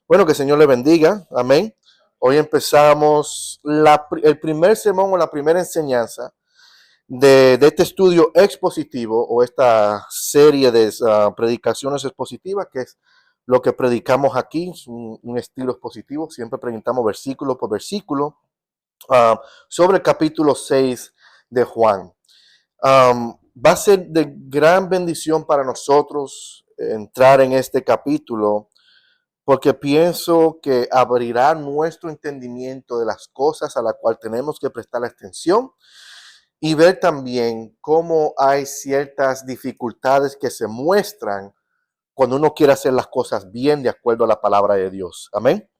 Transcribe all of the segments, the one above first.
Bueno, que el Señor le bendiga. Amén. Hoy empezamos el primer sermón o la primera enseñanza de este estudio expositivo o esta serie de predicaciones expositivas, que es lo que predicamos aquí, es un estilo expositivo. Siempre predicamos versículo por versículo sobre el capítulo 6 de Juan. Va a ser de gran bendición para nosotros entrar en este capítulo, porque pienso que abrirá nuestro entendimiento de las cosas a las cuales tenemos que prestar atención y ver también cómo hay ciertas dificultades que se muestran cuando uno quiere hacer las cosas bien de acuerdo a la palabra de Dios. Amén.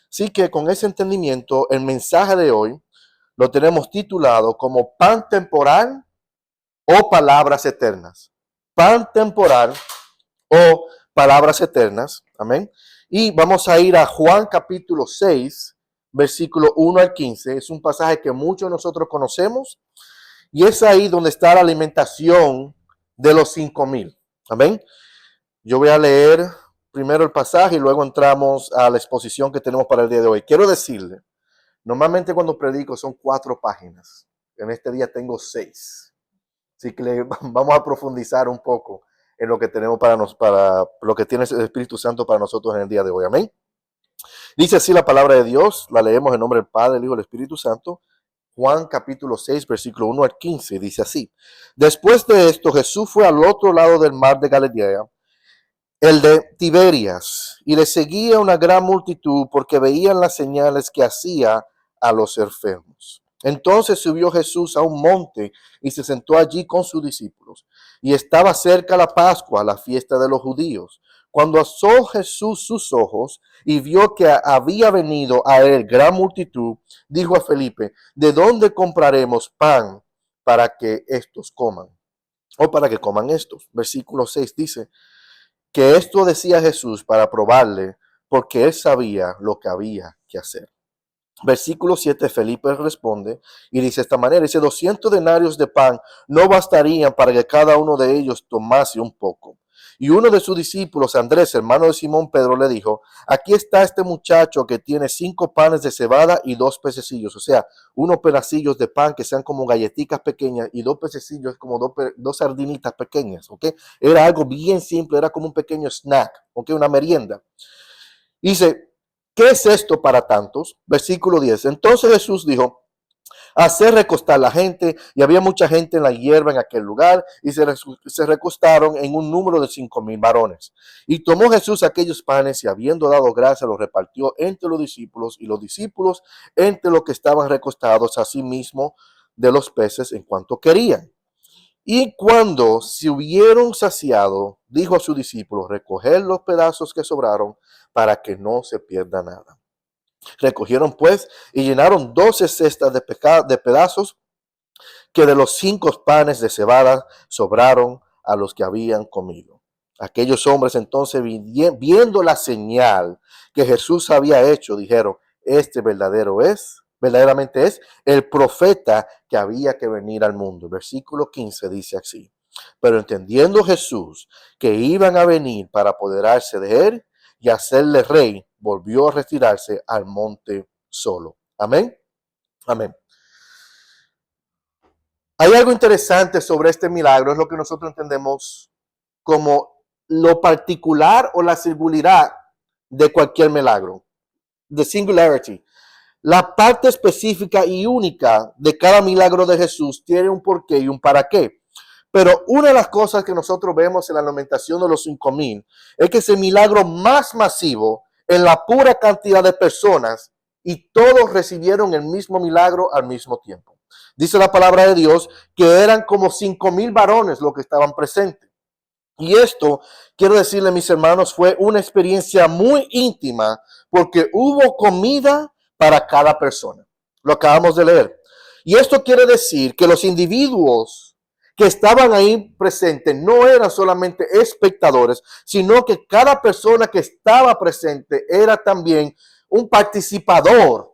Así que con ese entendimiento, el mensaje de hoy lo tenemos titulado como pan temporal o palabras eternas. Pan temporal o palabras eternas. Amén. Y vamos a ir a Juan capítulo 6, versículo 1 al 15. Es un pasaje que muchos de nosotros conocemos y es ahí donde está la alimentación de los 5,000. Amén. Yo voy a leer primero el pasaje y luego entramos a la exposición que tenemos para el día de hoy. Quiero decirle, normalmente cuando predico son 4 páginas. En este día tengo 6. Así que vamos a profundizar un poco en lo que tenemos para lo que tiene el Espíritu Santo para nosotros en el día de hoy. Amén. Dice así la palabra de Dios, la leemos en nombre del Padre, del Hijo y del Espíritu Santo. Juan capítulo 6, versículo 1 al 15, dice así. Después de esto, Jesús fue al otro lado del mar de Galilea, el de Tiberias, y le seguía una gran multitud porque veían las señales que hacía a los enfermos. Entonces subió Jesús a un monte y se sentó allí con sus discípulos. Y estaba cerca la Pascua, la fiesta de los judíos. Cuando alzó Jesús sus ojos y vio que había venido a él gran multitud, dijo a Felipe: ¿de dónde compraremos pan para que estos coman? O para que coman estos. Versículo 6 dice que esto decía Jesús para probarle, porque él sabía lo que había que hacer. Versículo 7, Felipe responde y dice de esta manera, dice, 200 denarios de pan no bastarían para que cada uno de ellos tomase un poco. Y uno de sus discípulos, Andrés, hermano de Simón Pedro, le dijo: aquí está este muchacho que tiene 5 panes de cebada y 2 pececillos, o sea, unos pedacillos de pan que sean como galletitas pequeñas y 2 pececillos como dos sardinitas pequeñas, ¿ok? Era algo bien simple, era como un pequeño snack, ¿ok? Una merienda. Dice, ¿qué es esto para tantos? Versículo 10. Entonces Jesús dijo: hacer recostar la gente, y había mucha gente en la hierba en aquel lugar, y se recostaron en un número de 5,000 varones. Y tomó Jesús aquellos panes, y habiendo dado gracias, los repartió entre los discípulos, y los discípulos entre los que estaban recostados, asimismo de los peces en cuanto querían. Y cuando se hubieron saciado, dijo a sus discípulos: recoged los pedazos que sobraron para que no se pierda nada. Recogieron pues y llenaron 12 cestas de pedazos que de los 5 panes de cebada sobraron a los que habían comido. Aquellos hombres entonces, viendo la señal que Jesús había hecho, dijeron: este verdaderamente es el profeta que había que venir al mundo. Versículo 15 dice así: pero entendiendo Jesús que iban a venir para apoderarse de él y hacerle rey, volvió a retirarse al monte solo. Amén. Amén. Hay algo interesante sobre este milagro, es lo que nosotros entendemos como lo particular o la singularidad de cualquier milagro. The singularity. La parte específica y única de cada milagro de Jesús tiene un porqué y un para qué. Pero una de las cosas que nosotros vemos en la alimentación de los 5,000 es que ese milagro más masivo en la pura cantidad de personas, y todos recibieron el mismo milagro al mismo tiempo. Dice la palabra de Dios que eran como 5,000 varones los que estaban presentes. Y esto, quiero decirle, mis hermanos, fue una experiencia muy íntima porque hubo comida para cada persona. Lo acabamos de leer. Y esto quiere decir que los individuos que estaban ahí presentes no eran solamente espectadores, sino que cada persona que estaba presente era también un participador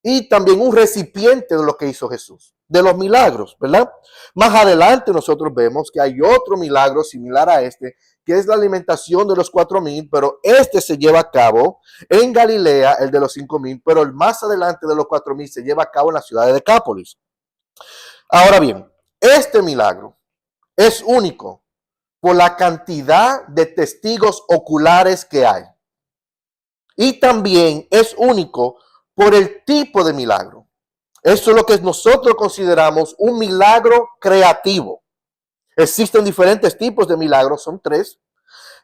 y también un recipiente de lo que hizo Jesús. de los milagros, ¿verdad? Más adelante nosotros vemos que hay otro milagro similar a este, que es la alimentación de los 4,000, pero este se lleva a cabo en Galilea, el de los 5,000, pero el más adelante de los 4,000 se lleva a cabo en la ciudad de Decápolis. Ahora bien, este milagro es único por la cantidad de testigos oculares que hay. Y también es único por el tipo de milagro. Eso es lo que nosotros consideramos un milagro creativo. Existen diferentes tipos de milagros, son 3.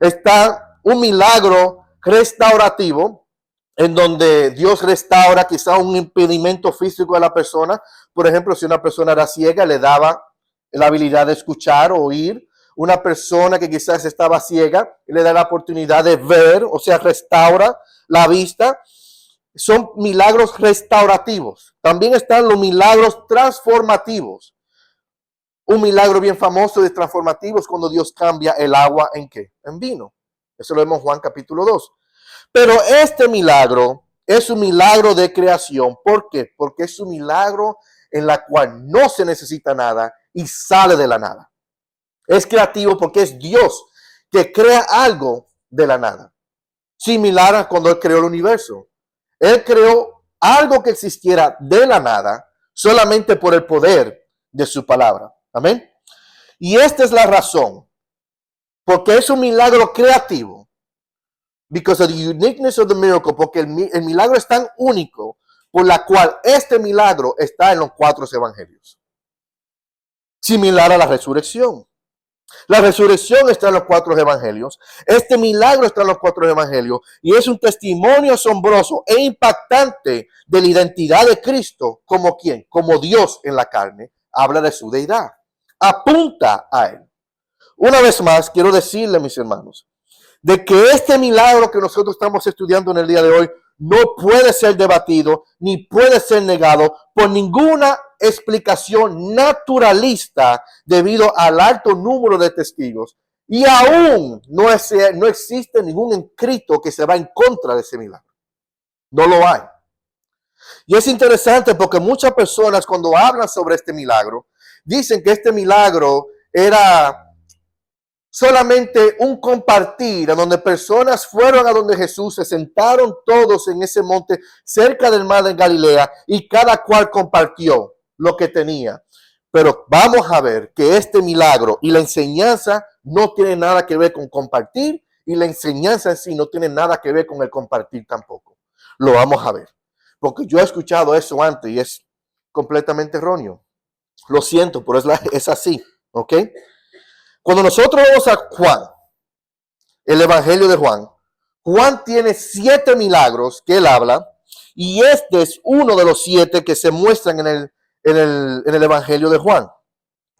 Está un milagro restaurativo, en donde Dios restaura quizá un impedimento físico de la persona. Por ejemplo, si una persona era ciega, le daba la habilidad de escuchar o oír. Una persona que quizás estaba ciega, le da la oportunidad de ver, o sea, restaura la vista. Son milagros restaurativos. También están los milagros transformativos. Un milagro bien famoso de transformativos cuando Dios cambia el agua ¿en qué? En vino. Eso lo vemos en Juan capítulo 2. Pero este milagro es un milagro de creación. ¿Por qué? Porque es un milagro en la cual no se necesita nada y sale de la nada. Es creativo porque es Dios que crea algo de la nada. Similar a cuando Él creó el universo. Él creó algo que existiera de la nada solamente por el poder de su palabra. Amén. Y esta es la razón. Porque es un milagro creativo. Because of the uniqueness of the miracle. Porque el milagro es tan único por la cual este milagro está en los 4 evangelios. Similar a la resurrección. La resurrección está en los 4 evangelios. Este milagro está en los 4 evangelios. Y es un testimonio asombroso e impactante de la identidad de Cristo. ¿Como quién? Como Dios en la carne. Habla de su deidad. Apunta a Él. Una vez más, quiero decirle, mis hermanos, de que este milagro que nosotros estamos estudiando en el día de hoy no puede ser debatido ni puede ser negado por ninguna explicación naturalista debido al alto número de testigos. Y aún no existe ningún escrito que se va en contra de ese milagro. No lo hay. Y es interesante porque muchas personas cuando hablan sobre este milagro, dicen que este milagro era solamente un compartir, en donde personas fueron a donde Jesús, se sentaron todos en ese monte cerca del mar de Galilea y cada cual compartió lo que tenía. Pero vamos a ver que este milagro y la enseñanza no tiene nada que ver con compartir y la enseñanza en sí no tiene nada que ver con el compartir tampoco. Lo vamos a ver. Porque yo he escuchado eso antes y es completamente erróneo. Lo siento, pero es así, ¿ok? Cuando nosotros vamos a Juan, el Evangelio de Juan, Juan tiene 7 milagros que él habla y este es uno de los 7 que se muestran en el Evangelio de Juan.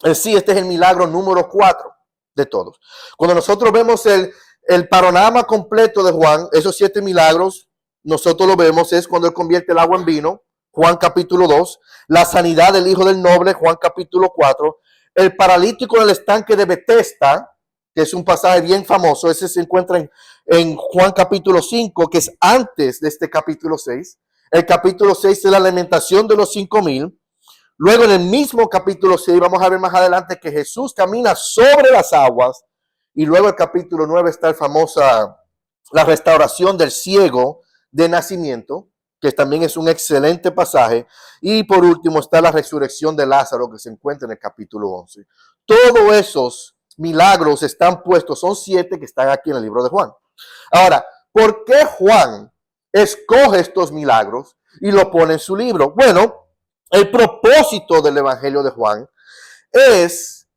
En sí, este es el milagro número 4 de todos. Cuando nosotros vemos el panorama completo de Juan, esos 7 milagros, nosotros lo vemos, es cuando él convierte el agua en vino, Juan capítulo 2, la sanidad del hijo del noble, Juan capítulo 4, el paralítico en el estanque de Betesda, que es un pasaje bien famoso, ese se encuentra en Juan capítulo 5, que es antes de este capítulo 6. El capítulo 6 es la alimentación de los 5,000. Luego en el mismo capítulo 6 vamos a ver más adelante que Jesús camina sobre las aguas. Y luego el capítulo 9 está la restauración del ciego de nacimiento, que también es un excelente pasaje. Y por último está la resurrección de Lázaro, que se encuentra en el capítulo 11. Todos esos milagros están puestos, son 7 que están aquí en el libro de Juan. Ahora, ¿por qué Juan escoge estos milagros y lo pone en su libro? Bueno, el propósito del Evangelio de Juan es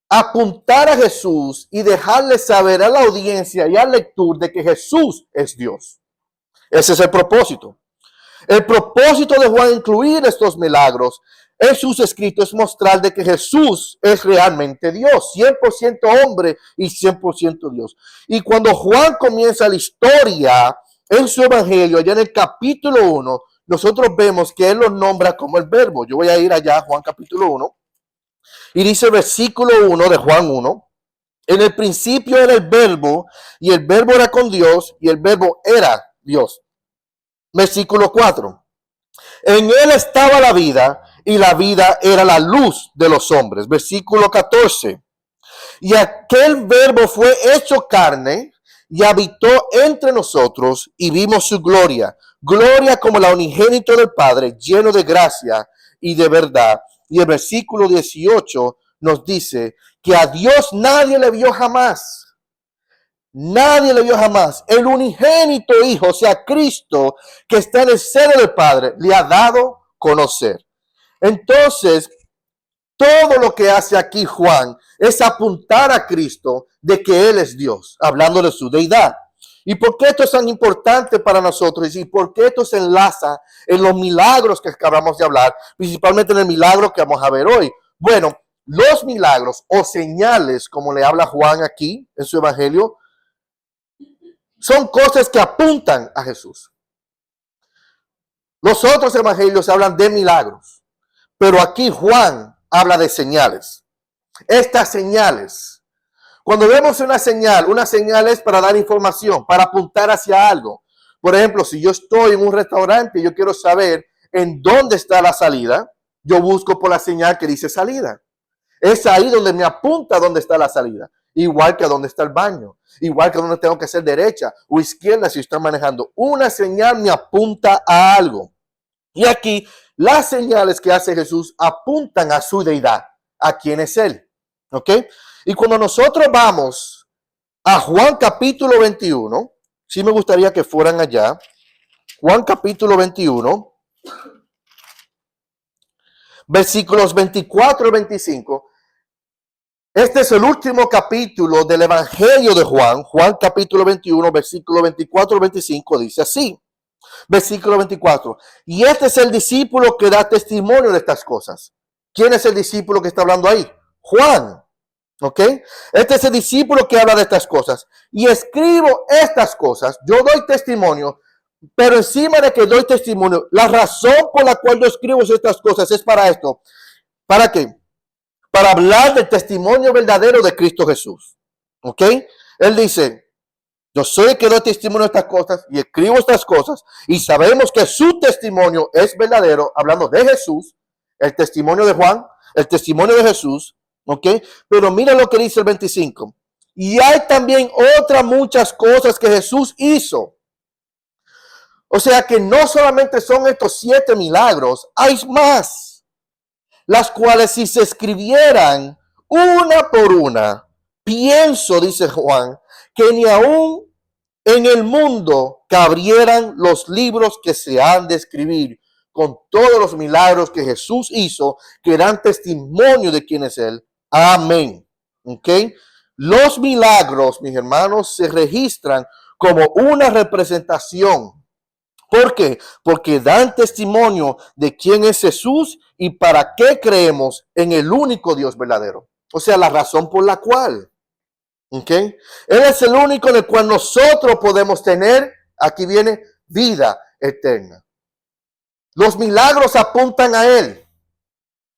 apuntar a Jesús y dejarle saber a la audiencia y al lector de que Jesús es Dios. Ese es el propósito. El propósito de Juan incluir estos milagros en sus escritos es mostrar de que Jesús es realmente Dios, 100% hombre y 100% Dios. Y cuando Juan comienza la historia en su evangelio, allá en el capítulo 1, nosotros vemos que él lo nombra como el verbo. Yo voy a ir allá a Juan capítulo 1 y dice versículo 1 de Juan 1. En el principio era el verbo y el verbo era con Dios y el verbo era Dios. Versículo 4. En él estaba la vida y la vida era la luz de los hombres. Versículo 14. Y aquel verbo fue hecho carne y habitó entre nosotros y vimos su gloria. Gloria como la unigénito del Padre, lleno de gracia y de verdad. Y el versículo 18 nos dice que a Dios nadie le vio jamás. Nadie le vio jamás. El unigénito Hijo, o sea, Cristo, que está en el seno del Padre, le ha dado conocer. Entonces, todo lo que hace aquí Juan es apuntar a Cristo de que Él es Dios, hablando de su deidad. ¿Y por qué esto es tan importante para nosotros? ¿Y por qué esto se enlaza en los milagros que acabamos de hablar? Principalmente en el milagro que vamos a ver hoy. Bueno, los milagros o señales, como le habla Juan aquí en su evangelio, son cosas que apuntan a Jesús. Los otros evangelios hablan de milagros, pero aquí Juan habla de señales. Estas señales, cuando vemos una señal es para dar información, para apuntar hacia algo. Por ejemplo, si yo estoy en un restaurante y yo quiero saber en dónde está la salida, yo busco por la señal que dice salida. Es ahí donde me apunta dónde está la salida. Igual que a dónde está el baño. Igual que a dónde tengo que hacer derecha o izquierda si estoy manejando. Una señal me apunta a algo. Y aquí las señales que hace Jesús apuntan a su deidad, a quién es Él. ¿Ok? Y cuando nosotros vamos a Juan capítulo 21, sí me gustaría que fueran allá. Juan capítulo 21, versículos 24 y 25. Este es el último capítulo del Evangelio de Juan. Juan capítulo 21, versículo 24 y 25 dice así. Versículo 24. Y este es el discípulo que da testimonio de estas cosas. ¿Quién es el discípulo que está hablando ahí? Juan. ¿Ok? Este es el discípulo que habla de estas cosas. Y escribo estas cosas. Yo doy testimonio. Pero encima de que doy testimonio, la razón por la cual yo escribo estas cosas es para esto. ¿Para qué? Para hablar del testimonio verdadero de Cristo Jesús. ¿Ok? Él dice, yo soy el que doy testimonio de estas cosas y escribo estas cosas y sabemos que su testimonio es verdadero, hablando de Jesús, el testimonio de Juan, el testimonio de Jesús, ¿ok? Pero mira lo que dice el 25. Y hay también otras muchas cosas que Jesús hizo. O sea que no solamente son estos 7 milagros, hay más, las cuales si se escribieran una por una, pienso, dice Juan, que ni aún en el mundo cabrieran los libros que se han de escribir con todos los milagros que Jesús hizo, que dan testimonio de quién es Él. Amén. ¿Ok? Los milagros, mis hermanos, se registran como una representación. ¿Por qué? Porque dan testimonio de quién es Jesús y para qué creemos en el único Dios verdadero. O sea, la razón por la cual. ¿Ok? Él es el único en el cual nosotros podemos tener, aquí viene, vida eterna. Los milagros apuntan a Él,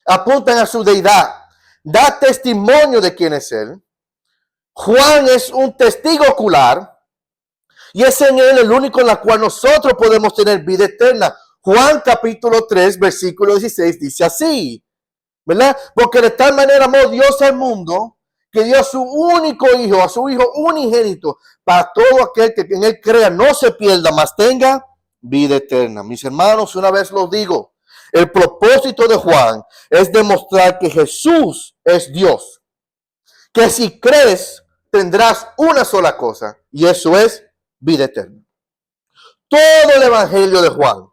apuntan a su deidad, da testimonio de quién es Él. Juan es un testigo ocular y es en Él el único en el cual nosotros podemos tener vida eterna. Juan capítulo 3, versículo 16 dice así, ¿verdad? Porque de tal manera amó Dios al mundo que dio a su único hijo, a su hijo unigénito, para todo aquel que en Él crea no se pierda, mas tenga vida eterna. Mis hermanos, una vez lo digo, el propósito de Juan es demostrar que Jesús es Dios. Que si crees, tendrás una sola cosa, y eso es vida eterna. Todo el evangelio de Juan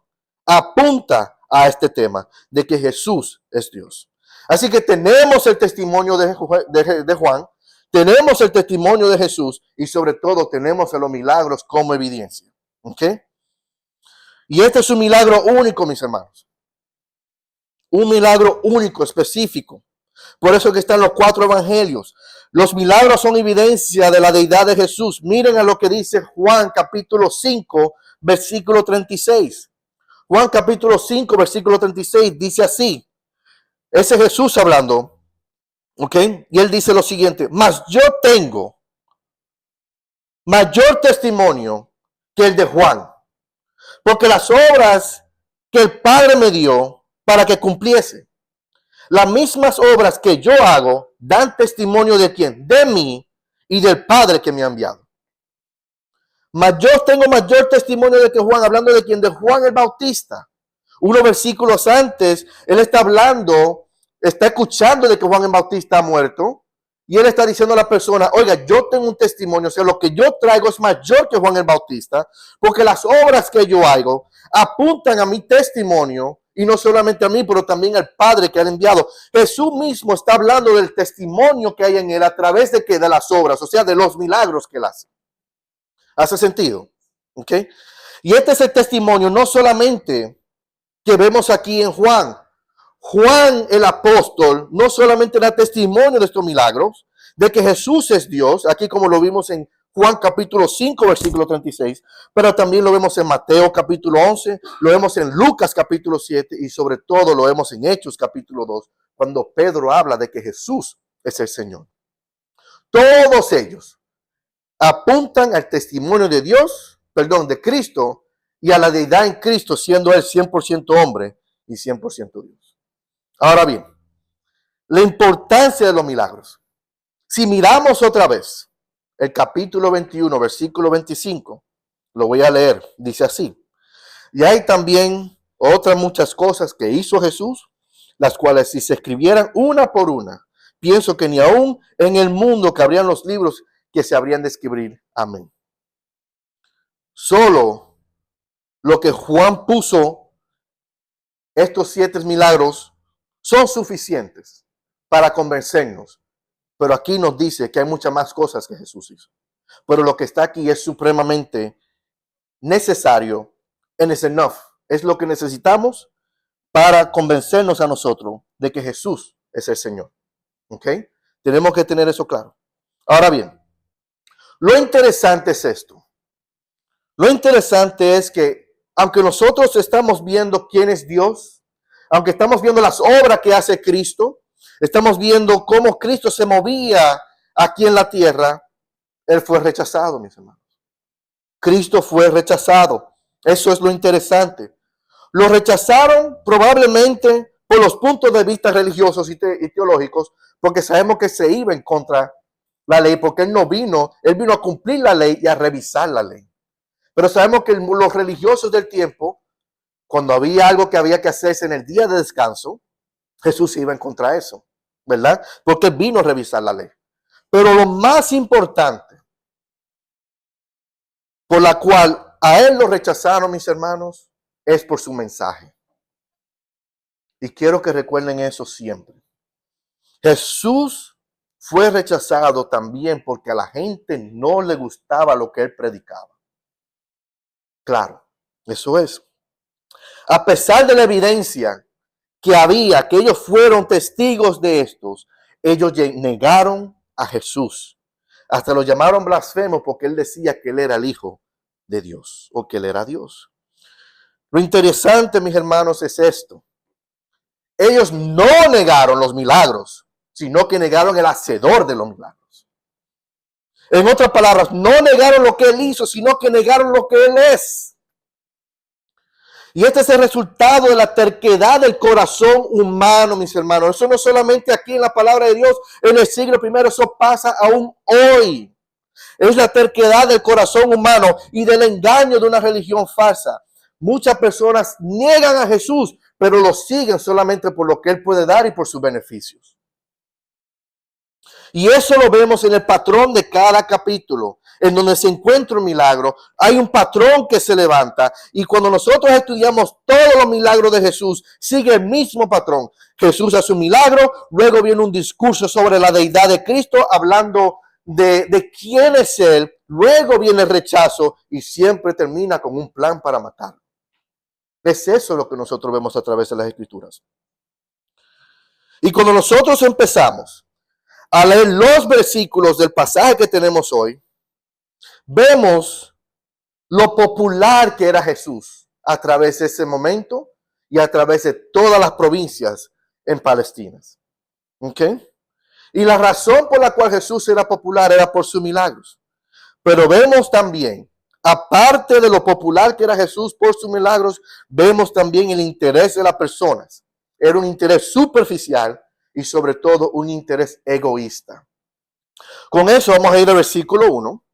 apunta a este tema de que Jesús es Dios. Así que tenemos el testimonio de Juan, tenemos el testimonio de Jesús y sobre todo tenemos los milagros como evidencia. ¿Ok? Y este es un milagro único, mis hermanos. Un milagro único, específico. Por eso que están los 4 evangelios. Los milagros son evidencia de la deidad de Jesús. Miren a lo que dice Juan capítulo 5, versículo 36. Juan capítulo 5, versículo 36 dice así. Ese es Jesús hablando. ¿Ok? Y él dice lo siguiente. Mas yo tengo mayor testimonio que el de Juan. Porque las obras que el Padre me dio, para que cumpliese. Las mismas obras que yo hago dan testimonio de quién, de mí y del Padre que me ha enviado. Mas yo tengo mayor testimonio de que Juan, hablando de quién, de Juan el Bautista. Unos versículos antes, él está hablando, está escuchando de que Juan el Bautista ha muerto. Y él está diciendo a la persona, oiga, yo tengo un testimonio, o sea, lo que yo traigo es mayor que Juan el Bautista, porque las obras que yo hago apuntan a mi testimonio, y no solamente a mí, pero también al Padre que ha enviado. Jesús mismo está hablando del testimonio que hay en él a través de, ¿qué? De las obras, o sea, de los milagros que él hace. ¿Hace sentido? ¿Ok? Y este es el testimonio no solamente que vemos aquí en Juan. Juan el apóstol no solamente da testimonio de estos milagros, de que Jesús es Dios, aquí como lo vimos en Juan capítulo 5, versículo 36, pero también lo vemos en Mateo capítulo 11, lo vemos en Lucas capítulo 7 y sobre todo lo vemos en Hechos capítulo 2, cuando Pedro habla de que Jesús es el Señor. Todos ellos apuntan al testimonio de Dios, de Cristo, y a la deidad en Cristo, siendo él 100% hombre y 100% Dios. Ahora bien, la importancia de los milagros. Si miramos otra vez el capítulo 21, versículo 25, lo voy a leer, dice así. Y hay también otras muchas cosas que hizo Jesús, las cuales si se escribieran una por una, pienso que ni aún en el mundo cabrían los libros que se habrían de escribir. Amén. Solo lo que Juan puso, estos 7 milagros, son suficientes para convencernos. Pero aquí nos dice que hay muchas más cosas que Jesús hizo. Pero lo que está aquí es supremamente necesario, and it's enough. Es lo que necesitamos para convencernos a nosotros de que Jesús es el Señor. ¿Ok? Tenemos que tener eso claro. Ahora bien, lo interesante es esto. Lo interesante es que aunque nosotros estamos viendo quién es Dios, aunque estamos viendo las obras que hace Cristo, estamos viendo cómo Cristo se movía aquí en la tierra, él fue rechazado, mis hermanos. Cristo fue rechazado. Eso es lo interesante. Lo rechazaron probablemente por los puntos de vista religiosos y teológicos, porque sabemos que se iba en contra la ley, porque él vino a cumplir la ley y a revisar la ley. Pero sabemos que los religiosos del tiempo, cuando había algo que había que hacerse en el día de descanso, Jesús iba en contra de eso, ¿verdad? Porque vino a revisar la ley. Pero lo más importante, por la cual a él lo rechazaron, mis hermanos, es por su mensaje. Y quiero que recuerden eso siempre. Jesús fue rechazado también porque a la gente no le gustaba lo que él predicaba. Claro, eso es. A pesar de la evidencia que había, que ellos fueron testigos de estos, ellos negaron a Jesús. Hasta lo llamaron blasfemo porque él decía que él era el Hijo de Dios o que él era Dios. Lo interesante, mis hermanos, es esto. Ellos no negaron los milagros, sino que negaron el hacedor de los milagros. En otras palabras, no negaron lo que él hizo, sino que negaron lo que él es. Y este es el resultado de la terquedad del corazón humano, mis hermanos. Eso no solamente aquí en la palabra de Dios, en el siglo I, eso pasa aún hoy. Es la terquedad del corazón humano y del engaño de una religión falsa. Muchas personas niegan a Jesús, pero lo siguen solamente por lo que él puede dar y por sus beneficios. Y eso lo vemos en el patrón de cada capítulo, en donde se encuentra un milagro. Hay un patrón que se levanta y cuando nosotros estudiamos todos los milagros de Jesús, sigue el mismo patrón. Jesús hace un milagro, luego viene un discurso sobre la deidad de Cristo, hablando de quién es él, luego viene el rechazo y siempre termina con un plan para matarlo. Es eso lo que nosotros vemos a través de las Escrituras. Y cuando nosotros empezamos a leer los versículos del pasaje que tenemos hoy, vemos lo popular que era Jesús a través de ese momento y a través de todas las provincias en Palestina. ¿Ok? Y la razón por la cual Jesús era popular era por sus milagros. Pero vemos también, aparte de lo popular que era Jesús por sus milagros, vemos también el interés de las personas era un interés superficial y sobre todo un interés egoísta. Con eso vamos a ir al versículo 1.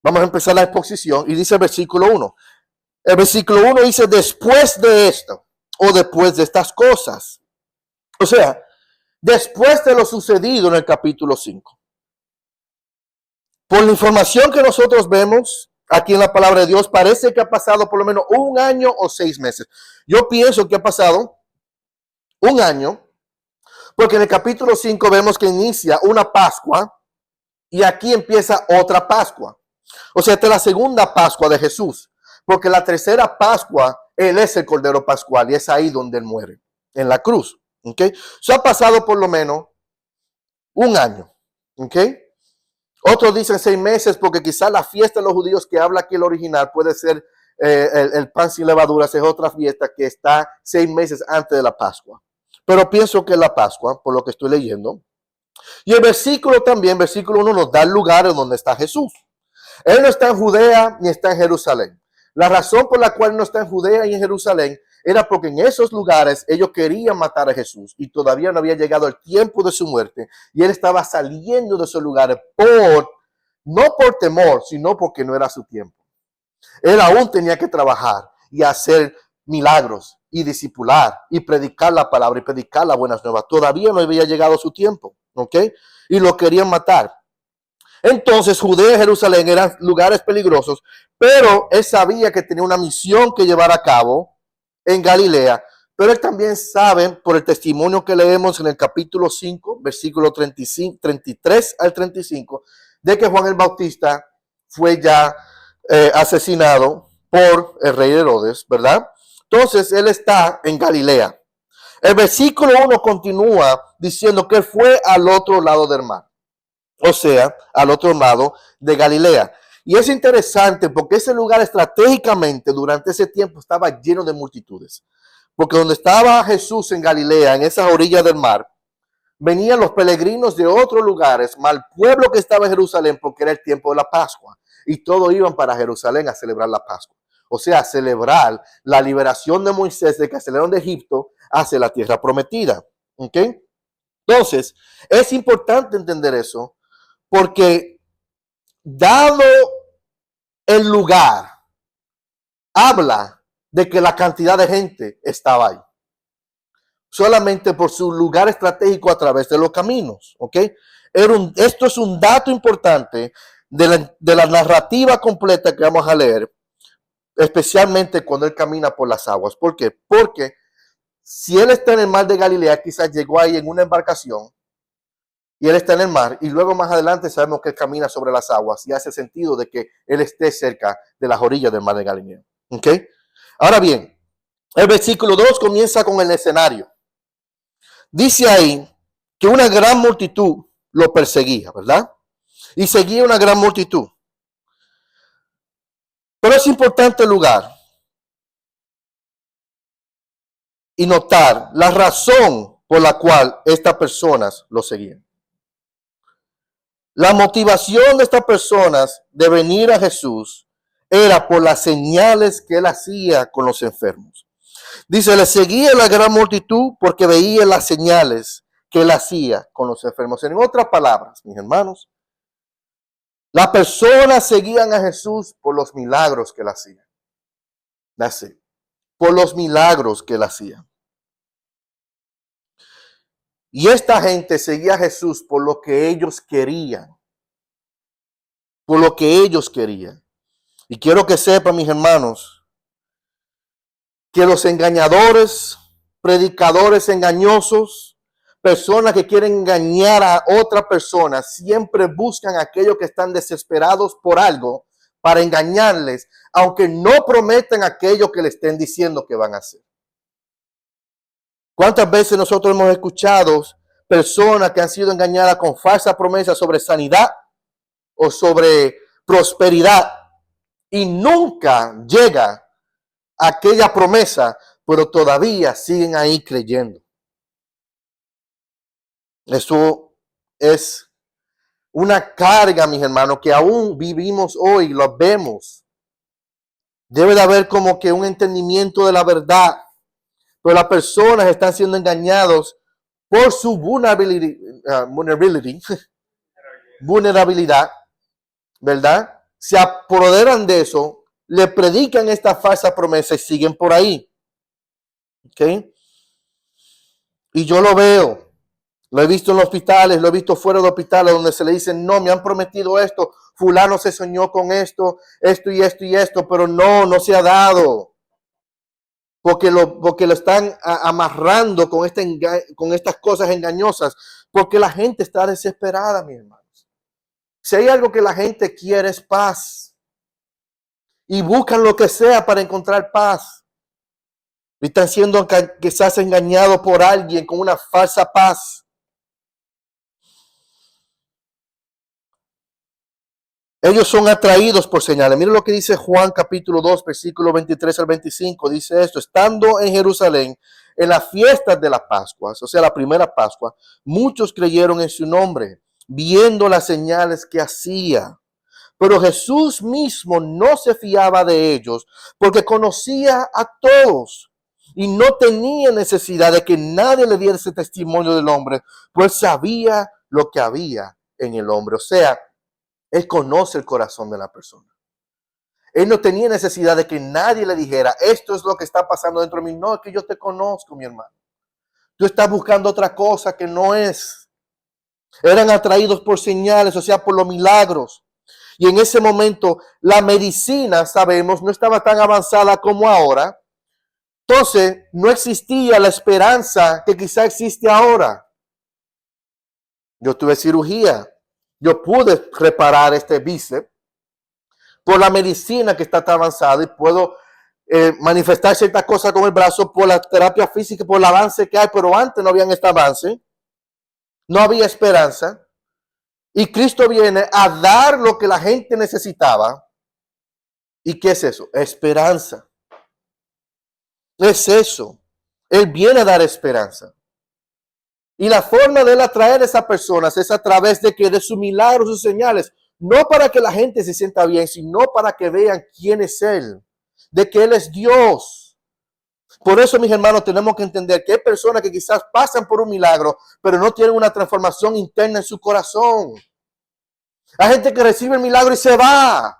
Vamos a empezar la exposición y dice el versículo 1. El versículo 1 dice después de esto o después de estas cosas. O sea, después de lo sucedido en el capítulo 5. Por la información que nosotros vemos aquí en la palabra de Dios, parece que ha pasado por lo menos 1 año o 6 meses. Yo pienso que ha pasado 1 año, porque en el capítulo 5 vemos que inicia una Pascua y aquí empieza otra Pascua. O sea, esta es la segunda Pascua de Jesús, porque la tercera Pascua, Él es el Cordero Pascual y es ahí donde Él muere, en la cruz. ¿Ok? Eso ha pasado por lo menos 1 año. ¿Ok? Otros dicen 6 meses porque quizás la fiesta de los judíos que habla aquí el original puede ser el pan sin levaduras, es otra fiesta que está 6 meses antes de la Pascua. Pero pienso que es la Pascua, por lo que estoy leyendo. Y el versículo también, versículo 1, nos da el lugar en donde está Jesús. Él no está en Judea ni está en Jerusalén. La razón por la cual no está en Judea y en Jerusalén era porque en esos lugares ellos querían matar a Jesús y todavía no había llegado el tiempo de su muerte y él estaba saliendo de esos lugares no por temor, sino porque no era su tiempo. Él aún tenía que trabajar y hacer milagros y discipular y predicar la palabra y predicar las buenas nuevas. Todavía no había llegado su tiempo, ¿ok? Y lo querían matar. Entonces Judea y Jerusalén eran lugares peligrosos, pero él sabía que tenía una misión que llevar a cabo en Galilea, pero él también sabe por el testimonio que leemos en el capítulo 5, versículo 33 al 35, de que Juan el Bautista fue ya asesinado por el rey Herodes, ¿verdad? Entonces él está en Galilea. El versículo 1 continúa diciendo que él fue al otro lado del mar, o sea, al otro lado de Galilea. Y es interesante porque ese lugar estratégicamente durante ese tiempo estaba lleno de multitudes. Porque donde estaba Jesús en Galilea, en esas orillas del mar, venían los peregrinos de otros lugares, más el pueblo que estaba en Jerusalén, porque era el tiempo de la Pascua. Y todos iban para Jerusalén a celebrar la Pascua. O sea, a celebrar la liberación de Moisés de que salieron de Egipto hacia la tierra prometida. ¿Ok? Entonces, es importante entender eso, porque dado el lugar, habla de que la cantidad de gente estaba ahí. Solamente por su lugar estratégico a través de los caminos. ¿Ok? Esto es un dato importante de la narrativa completa que vamos a leer, especialmente cuando él camina por las aguas. ¿Por qué? Porque si él está en el mar de Galilea, quizás llegó ahí en una embarcación, y él está en el mar, y luego más adelante sabemos que él camina sobre las aguas, y hace sentido de que él esté cerca de las orillas del mar de Galilea. ¿Ok? Ahora bien, el versículo 2 comienza con el escenario. Dice ahí que una gran multitud lo perseguía, ¿verdad? Y seguía una gran multitud. Pero es importante el lugar y notar la razón por la cual estas personas lo seguían. La motivación de estas personas de venir a Jesús era por las señales que él hacía con los enfermos. Dice, le seguía la gran multitud porque veía las señales que él hacía con los enfermos. En otras palabras, mis hermanos, las personas seguían a Jesús por los milagros que él hacía. Así, por los milagros que él hacía. Y esta gente seguía a Jesús por lo que ellos querían. Por lo que ellos querían. Y quiero que sepan, mis hermanos, que los engañadores, predicadores engañosos, personas que quieren engañar a otra persona, siempre buscan a aquellos que están desesperados por algo para engañarles, aunque no prometan aquello que le estén diciendo que van a hacer. ¿Cuántas veces nosotros hemos escuchado personas que han sido engañadas con falsas promesas sobre sanidad o sobre prosperidad y nunca llega aquella promesa, pero todavía siguen ahí creyendo? Eso es una carga, mis hermanos, que aún vivimos hoy, lo vemos. Debe de haber como que un entendimiento de la verdad, pero las personas están siendo engañados por su vulnerabilidad, ¿verdad? Se apoderan de eso, le predican esta falsa promesa y siguen por ahí. ¿Ok? Y yo lo he visto en los hospitales, lo he visto fuera de hospitales donde se le dicen, no, me han prometido esto, fulano se soñó con esto, esto y esto y esto, pero no se ha dado. Porque lo están amarrando con estas cosas engañosas, porque la gente está desesperada, mis hermanos. Si hay algo que la gente quiere es paz. Y buscan lo que sea para encontrar paz. Y están siendo quizás engañados por alguien con una falsa paz. Ellos son atraídos por señales. Miren lo que dice Juan capítulo 2, versículo 23 al 25. Dice esto: estando en Jerusalén, en las fiestas de las Pascuas, o sea, la primera Pascua, muchos creyeron en su nombre, viendo las señales que hacía. Pero Jesús mismo no se fiaba de ellos, porque conocía a todos y no tenía necesidad de que nadie le diera ese testimonio del hombre, pues sabía lo que había en el hombre. O sea, él conoce el corazón de la persona. Él no tenía necesidad de que nadie le dijera, esto es lo que está pasando dentro de mí. No, es que yo te conozco, mi hermano. Tú estás buscando otra cosa que no es. Eran atraídos por señales, o sea, por los milagros. Y en ese momento la medicina, sabemos, no estaba tan avanzada como ahora. Entonces, no existía la esperanza que quizá existe ahora. Yo tuve cirugía. Yo pude reparar este bíceps por la medicina que está tan avanzada y puedo manifestar ciertas cosas con el brazo por la terapia física, por el avance que hay, pero antes no había este avance, no había esperanza. Y Cristo viene a dar lo que la gente necesitaba. ¿Y qué es eso? Esperanza. Es eso. Él viene a dar esperanza. Y la forma de él atraer a esas personas es a través de que de sus milagros, sus señales, no para que la gente se sienta bien, sino para que vean quién es él, de que él es Dios. Por eso, mis hermanos, tenemos que entender que hay personas que quizás pasan por un milagro, pero no tienen una transformación interna en su corazón. Hay gente que recibe el milagro y se va.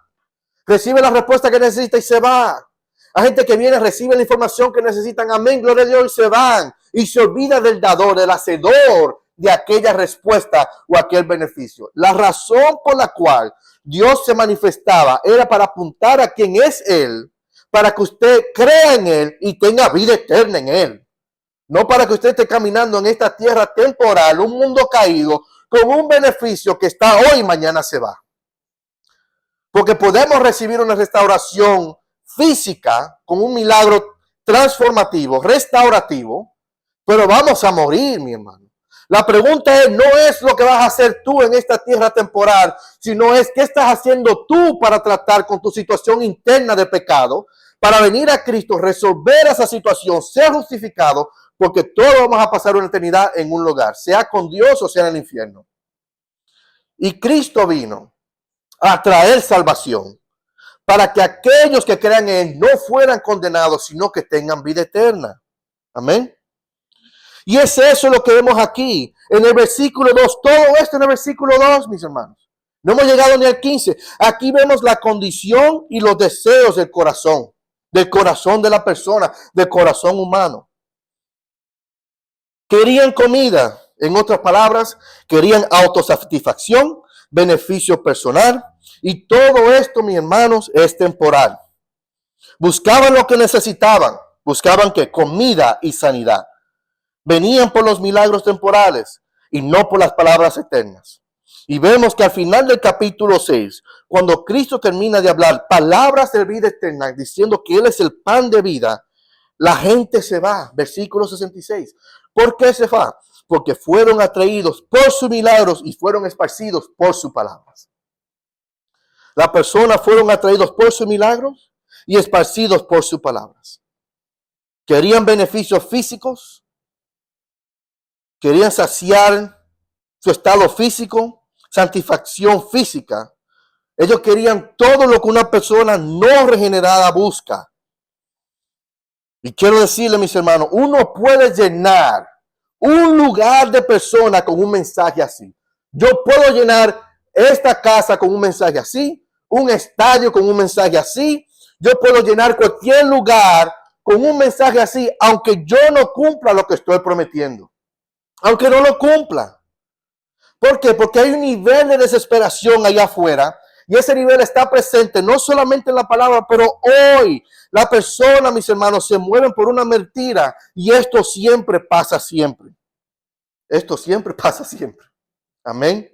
Recibe la respuesta que necesita y se va. Hay gente que viene, recibe la información que necesitan, amén, gloria a Dios, y se van. Y se olvida del dador, del hacedor de aquella respuesta o aquel beneficio. La razón por la cual Dios se manifestaba era para apuntar a quien es Él, para que usted crea en Él y tenga vida eterna en Él. No para que usted esté caminando en esta tierra temporal, un mundo caído, con un beneficio que está hoy y mañana se va. Porque podemos recibir una restauración física con un milagro transformativo, restaurativo, pero vamos a morir, mi hermano. La pregunta no es lo que vas a hacer tú en esta tierra temporal, sino es qué estás haciendo tú para tratar con tu situación interna de pecado, para venir a Cristo, resolver esa situación, ser justificado, porque todos vamos a pasar una eternidad en un lugar, sea con Dios o sea en el infierno. Y Cristo vino a traer salvación para que aquellos que crean en Él no fueran condenados, sino que tengan vida eterna. Amén. Y es eso lo que vemos aquí, en el versículo 2. Todo esto en el versículo 2, mis hermanos. No hemos llegado ni al 15. Aquí vemos la condición y los deseos del corazón de la persona, del corazón humano. Querían comida, en otras palabras, querían autosatisfacción, beneficio personal, y todo esto, mis hermanos, es temporal. Buscaban lo que necesitaban, buscaban que comida y sanidad. Venían por los milagros temporales y no por las palabras eternas. Y vemos que al final del capítulo 6, cuando Cristo termina de hablar palabras de vida eterna, diciendo que Él es el pan de vida, la gente se va. Versículo 66. ¿Por qué se va? Porque fueron atraídos por sus milagros y fueron esparcidos por sus palabras. Las personas fueron atraídos por sus milagros y esparcidos por sus palabras. Querían beneficios físicos, querían saciar su estado físico, satisfacción física. Ellos querían todo lo que una persona no regenerada busca. Y quiero decirle, mis hermanos, uno puede llenar un lugar de personas con un mensaje así. Yo puedo llenar esta casa con un mensaje así, un estadio con un mensaje así. Yo puedo llenar cualquier lugar con un mensaje así, aunque yo no cumpla lo que estoy prometiendo. Aunque no lo cumpla. ¿Por qué? Porque hay un nivel de desesperación allá afuera y ese nivel está presente no solamente en la palabra, pero hoy la persona, mis hermanos, se mueven por una mentira y esto siempre pasa siempre. Esto siempre pasa siempre. Amén.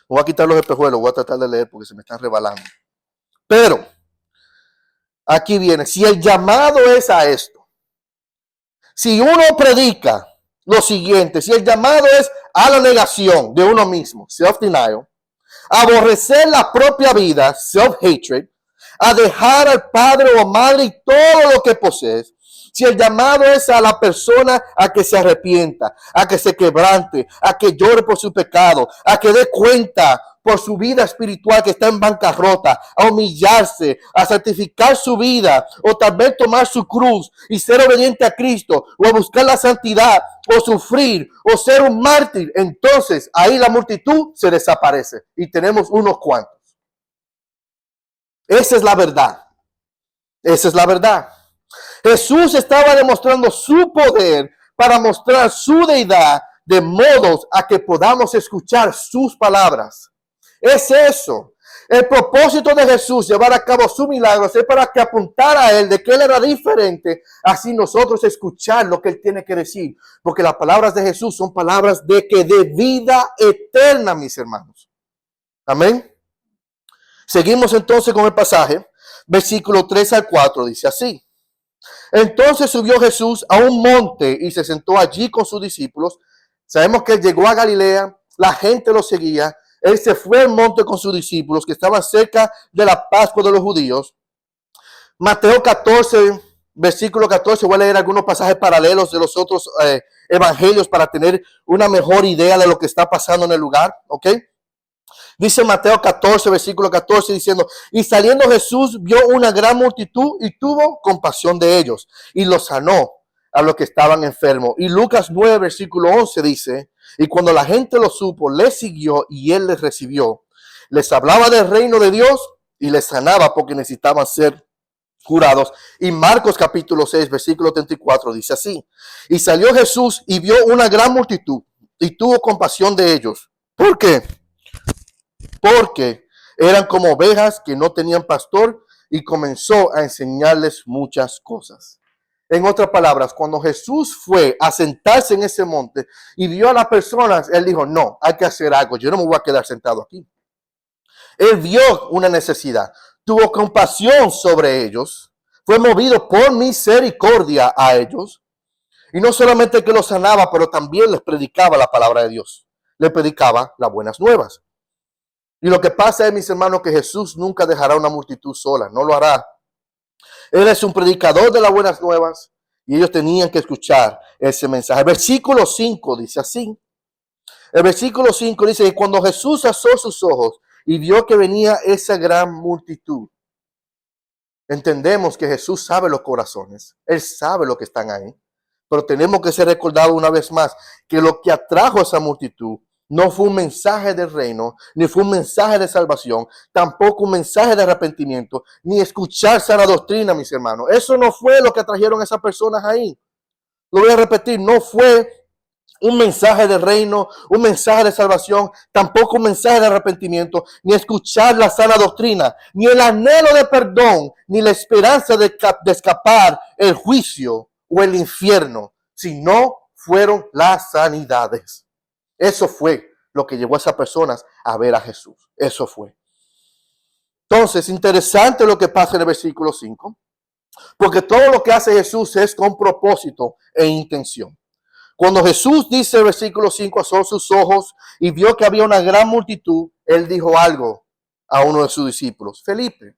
Voy a quitar los espejuelos, voy a tratar de leer porque se me están rebalando. Pero aquí viene, si el llamado es a esto, si uno predica lo siguiente, si el llamado es a la negación de uno mismo, self-denial, aborrecer la propia vida, self-hatred, a dejar al padre o madre y todo lo que posees, si el llamado es a la persona a que se arrepienta, a que se quebrante, a que llore por su pecado, a que dé cuenta por su vida espiritual que está en bancarrota, a humillarse, a santificar su vida, o tal vez tomar su cruz y ser obediente a Cristo, o a buscar la santidad, o sufrir, o ser un mártir, entonces ahí la multitud se desaparece y tenemos unos cuantos. Esa es la verdad. Esa es la verdad. Jesús estaba demostrando su poder para mostrar su deidad de modos a que podamos escuchar sus palabras. Es eso. El propósito de Jesús llevar a cabo sus milagros es para que apuntara a él de que él era diferente, así nosotros escuchar lo que él tiene que decir, porque las palabras de Jesús son palabras de vida eterna, mis hermanos. Amén. Seguimos entonces con el pasaje, versículo 3 al 4, dice así. Entonces subió Jesús a un monte y se sentó allí con sus discípulos. Sabemos que él llegó a Galilea, la gente lo seguía. Él se fue al monte con sus discípulos que estaban cerca de la Pascua de los judíos. Mateo 14, versículo 14, voy a leer algunos pasajes paralelos de los otros evangelios para tener una mejor idea de lo que está pasando en el lugar, ¿ok? Dice Mateo 14, versículo 14, diciendo, y saliendo Jesús vio una gran multitud y tuvo compasión de ellos y los sanó a los que estaban enfermos. Y Lucas 9, versículo 11 dice, y cuando la gente lo supo, les siguió y él les recibió. Les hablaba del reino de Dios y les sanaba porque necesitaban ser curados. Y Marcos capítulo 6, versículo 34 dice así, y salió Jesús y vio una gran multitud y tuvo compasión de ellos. ¿Por qué? Porque eran como ovejas que no tenían pastor y comenzó a enseñarles muchas cosas. En otras palabras, cuando Jesús fue a sentarse en ese monte y vio a las personas, él dijo, no, hay que hacer algo, yo no me voy a quedar sentado aquí. Él vio una necesidad, tuvo compasión sobre ellos, fue movido por misericordia a ellos, y no solamente que los sanaba, pero también les predicaba la palabra de Dios, les predicaba las buenas nuevas. Y lo que pasa es, mis hermanos, que Jesús nunca dejará una multitud sola, no lo hará. Él es un predicador de las buenas nuevas y ellos tenían que escuchar ese mensaje. El versículo 5 dice así. El versículo 5 dice que cuando Jesús alzó sus ojos y vio que venía esa gran multitud, entendemos que Jesús sabe los corazones, Él sabe lo que están ahí, pero tenemos que ser recordados una vez más que lo que atrajo a esa multitud no fue un mensaje del reino, ni fue un mensaje de salvación, tampoco un mensaje de arrepentimiento, ni escuchar sana doctrina, mis hermanos. Eso no fue lo que atrajeron a esas personas ahí. Lo voy a repetir, no fue un mensaje del reino, un mensaje de salvación, tampoco un mensaje de arrepentimiento, ni escuchar la sana doctrina, ni el anhelo de perdón, ni la esperanza de escapar el juicio o el infierno, sino fueron las sanidades. Eso fue lo que llevó a esas personas a ver a Jesús. Eso fue. Entonces, interesante lo que pasa en el versículo 5, porque todo lo que hace Jesús es con propósito e intención. Cuando Jesús dice el versículo 5, alzó sus ojos y vio que había una gran multitud, él dijo algo a uno de sus discípulos, Felipe.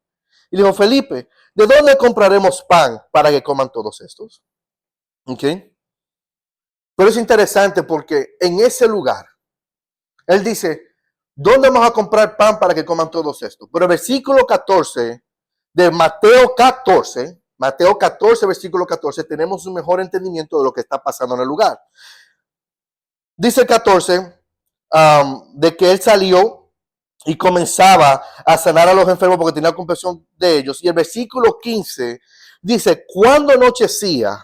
Y dijo, Felipe, ¿de dónde compraremos pan para que coman todos estos? ¿Ok? Pero es interesante porque en ese lugar, él dice, ¿dónde vamos a comprar pan para que coman todos estos? Pero el versículo 14 de Mateo 14 Mateo 14, versículo 14, tenemos un mejor entendimiento de lo que está pasando en el lugar. Dice el 14, de que él salió y comenzaba a sanar a los enfermos porque tenía compasión de ellos. Y el versículo 15 dice, cuando anochecía,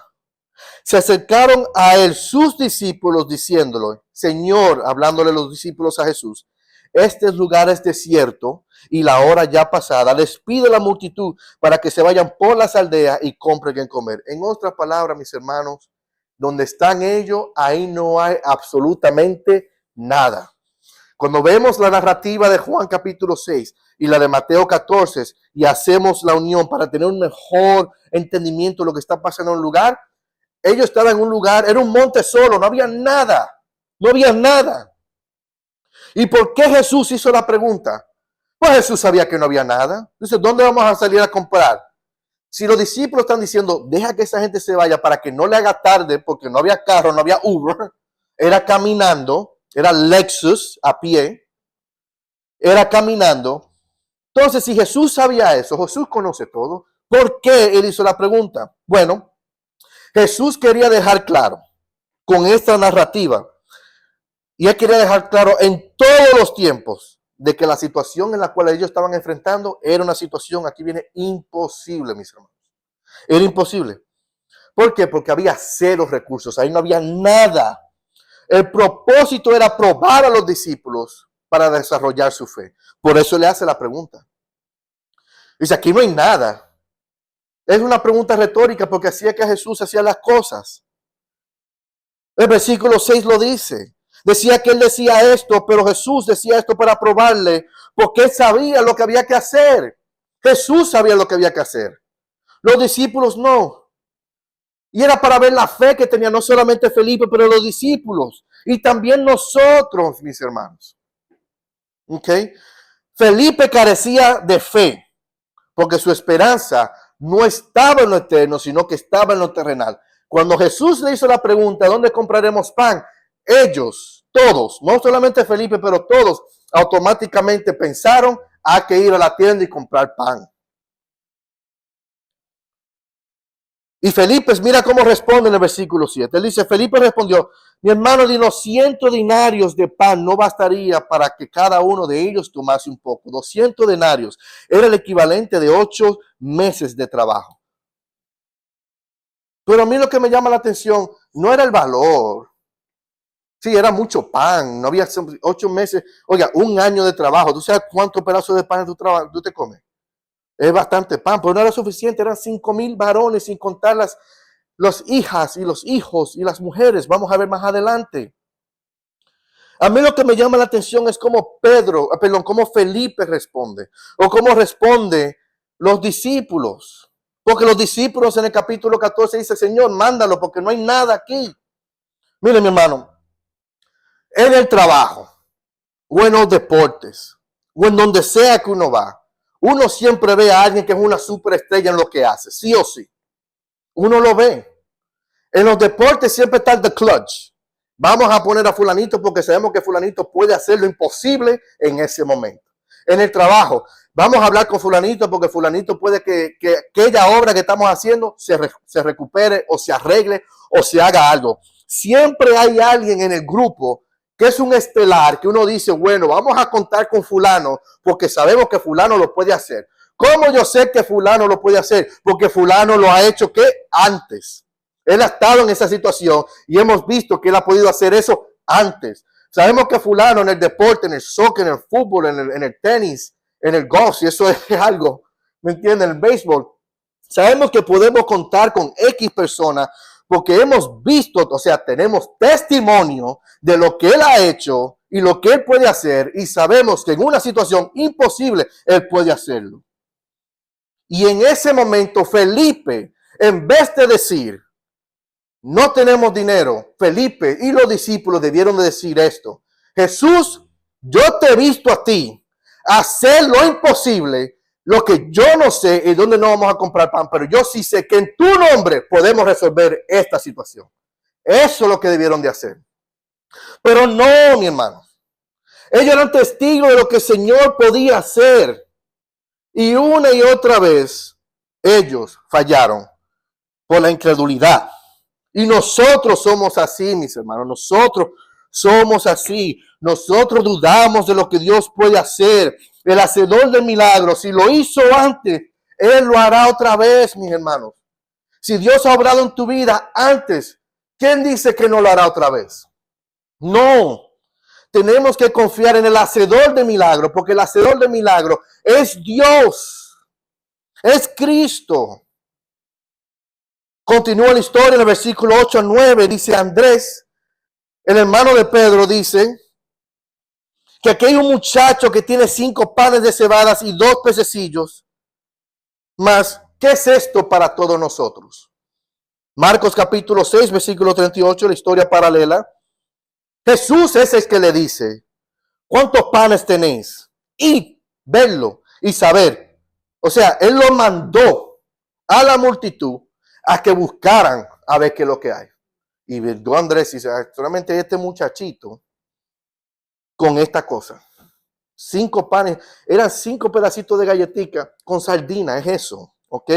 se acercaron a él sus discípulos diciéndole, Señor, hablándole los discípulos a Jesús, este lugar es desierto y la hora ya pasada. Les pide a la multitud para que se vayan por las aldeas y compren en comer. En otras palabras, mis hermanos, donde están ellos, ahí no hay absolutamente nada. Cuando vemos la narrativa de Juan capítulo 6 y la de Mateo 14 y hacemos la unión para tener un mejor entendimiento de lo que está pasando en un lugar, ellos estaban en un lugar, era un monte solo, no había nada, no había nada. ¿Y por qué Jesús hizo la pregunta? Pues Jesús sabía que no había nada. Dice, ¿dónde vamos a salir a comprar? Si los discípulos están diciendo, deja que esa gente se vaya para que no le haga tarde, porque no había carro, no había Uber, era caminando, era Lexus a pie, era caminando. Entonces, si Jesús sabía eso, Jesús conoce todo, ¿por qué él hizo la pregunta? Bueno, Jesús quería dejar claro con esta narrativa, y él quería dejar claro en todos los tiempos, de que la situación en la cual ellos estaban enfrentando era una situación, aquí viene, imposible, mis hermanos. Era imposible. ¿Por qué? Porque había cero recursos, ahí no había nada. El propósito era probar a los discípulos para desarrollar su fe. Por eso le hace la pregunta. Dice, aquí no hay nada. Es una pregunta retórica porque así es que Jesús hacía las cosas. El versículo 6 lo dice. Decía que él decía esto, pero Jesús decía esto para probarle, porque él sabía lo que había que hacer. Jesús sabía lo que había que hacer. Los discípulos no. Y era para ver la fe que tenía no solamente Felipe, pero los discípulos. Y también nosotros, mis hermanos. ¿Ok? Felipe carecía de fe, porque su esperanza no estaba en lo eterno, sino que estaba en lo terrenal. Cuando Jesús le hizo la pregunta, ¿dónde compraremos pan? Ellos, todos, no solamente Felipe, pero todos automáticamente pensaron, hay que ir a la tienda y comprar pan. Y Felipe, mira cómo responde en el versículo 7. Él dice, Felipe respondió, mi hermano, ni los 100 denarios de pan no bastaría para que cada uno de ellos tomase un poco. 200 denarios era el equivalente de 8 meses de trabajo. Pero a mí lo que me llama la atención no era el valor. Sí, era mucho pan, no había 8 meses, oiga, un año de trabajo. ¿Tú sabes cuántos pedazos de pan tú te comes? Es bastante pan, pero no era suficiente, eran 5,000 varones, sin contar las hijas y los hijos y las mujeres. Vamos a ver más adelante. A mí lo que me llama la atención es cómo cómo Felipe responde, o cómo responde los discípulos. Porque los discípulos en el capítulo 14 dicen, Señor, mándalo, porque no hay nada aquí. Mire, mi hermano, en el trabajo, o en los deportes, o en donde sea que uno va, uno siempre ve a alguien que es una superestrella en lo que hace, sí o sí. Uno lo ve. En los deportes siempre está el the clutch. Vamos a poner a fulanito porque sabemos que fulanito puede hacer lo imposible en ese momento. En el trabajo, vamos a hablar con fulanito porque fulanito puede que aquella obra que estamos haciendo se recupere o se arregle o se haga algo. Siempre hay alguien en el grupo que es un estelar, que uno dice, bueno, vamos a contar con fulano porque sabemos que fulano lo puede hacer. ¿Cómo yo sé que fulano lo puede hacer? Porque fulano lo ha hecho ¿qué? Antes. Él ha estado en esa situación y hemos visto que él ha podido hacer eso antes. Sabemos que fulano en el deporte, en el soccer, en el fútbol, en el tenis, en el golf, si eso es algo, ¿me entienden? En el béisbol. Sabemos que podemos contar con X personas porque hemos visto, o sea, tenemos testimonio de lo que él ha hecho y lo que él puede hacer y sabemos que en una situación imposible él puede hacerlo. Y en ese momento Felipe, en vez de decir, no tenemos dinero, Felipe y los discípulos debieron de decir esto. Jesús, yo te he visto a ti hacer lo imposible. Lo que yo no sé es dónde no vamos a comprar pan, pero yo sí sé que en tu nombre podemos resolver esta situación. Eso es lo que debieron de hacer. Pero no, mi hermano. Ellos eran testigos de lo que el Señor podía hacer. Y una y otra vez, Ellos fallaron por la incredulidad. Y nosotros somos así, mis hermanos. Nosotros somos así. Nosotros dudamos de lo que Dios puede hacer. El hacedor de milagros, si lo hizo antes, Él lo hará otra vez, mis hermanos. Si Dios ha obrado en tu vida antes, ¿quién dice que no lo hará otra vez? No. Tenemos que confiar en el hacedor de milagros, porque el hacedor de milagros es Dios. Es Cristo. Continúa la historia en el versículo 8 a 9. Dice Andrés, el hermano de Pedro, dice que aquí hay un muchacho que tiene 5 panes de cebadas y 2 pececillos. Mas, ¿qué es esto para todos nosotros? Marcos capítulo 6, versículo 38, la historia paralela. Jesús es el que le dice, ¿cuántos panes tenéis? Y verlo y saber. O sea, Él lo mandó a la multitud a que buscaran a ver qué es lo que hay. Y vio Andrés y dice, solamente este muchachito con esta cosa. 5 panes, eran 5 pedacitos de galletica con sardina, es eso, ¿ok?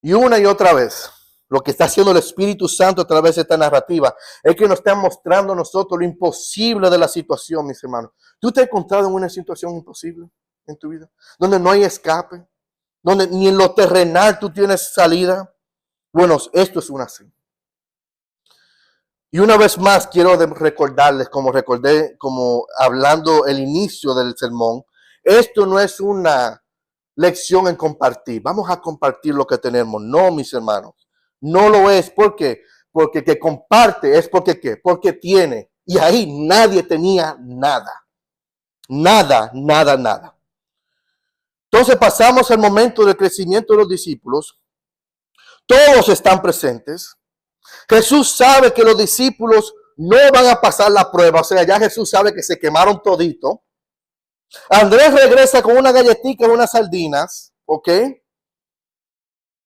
Y una y otra vez, lo que está haciendo el Espíritu Santo a través de esta narrativa es que nos está mostrando a nosotros lo imposible de la situación, mis hermanos. ¿Tú te has encontrado en una situación imposible en tu vida? Donde no hay escape, donde ni en lo terrenal tú tienes salida. Bueno, esto es una así. Y una vez más quiero recordarles, como recordé, como hablando el inicio del sermón, esto no es una lección en compartir. Vamos a compartir lo que tenemos. No, mis hermanos. No lo es. ¿Por qué? Porque que comparte es porque ¿qué? Porque tiene. Y ahí nadie tenía nada. Nada, nada, nada. Entonces pasamos al momento del crecimiento de los discípulos. Todos están presentes. Jesús sabe que los discípulos no van a pasar la prueba. O sea, ya Jesús sabe que se quemaron todito. Andrés regresa con una galletita y unas sardinas. ¿Ok?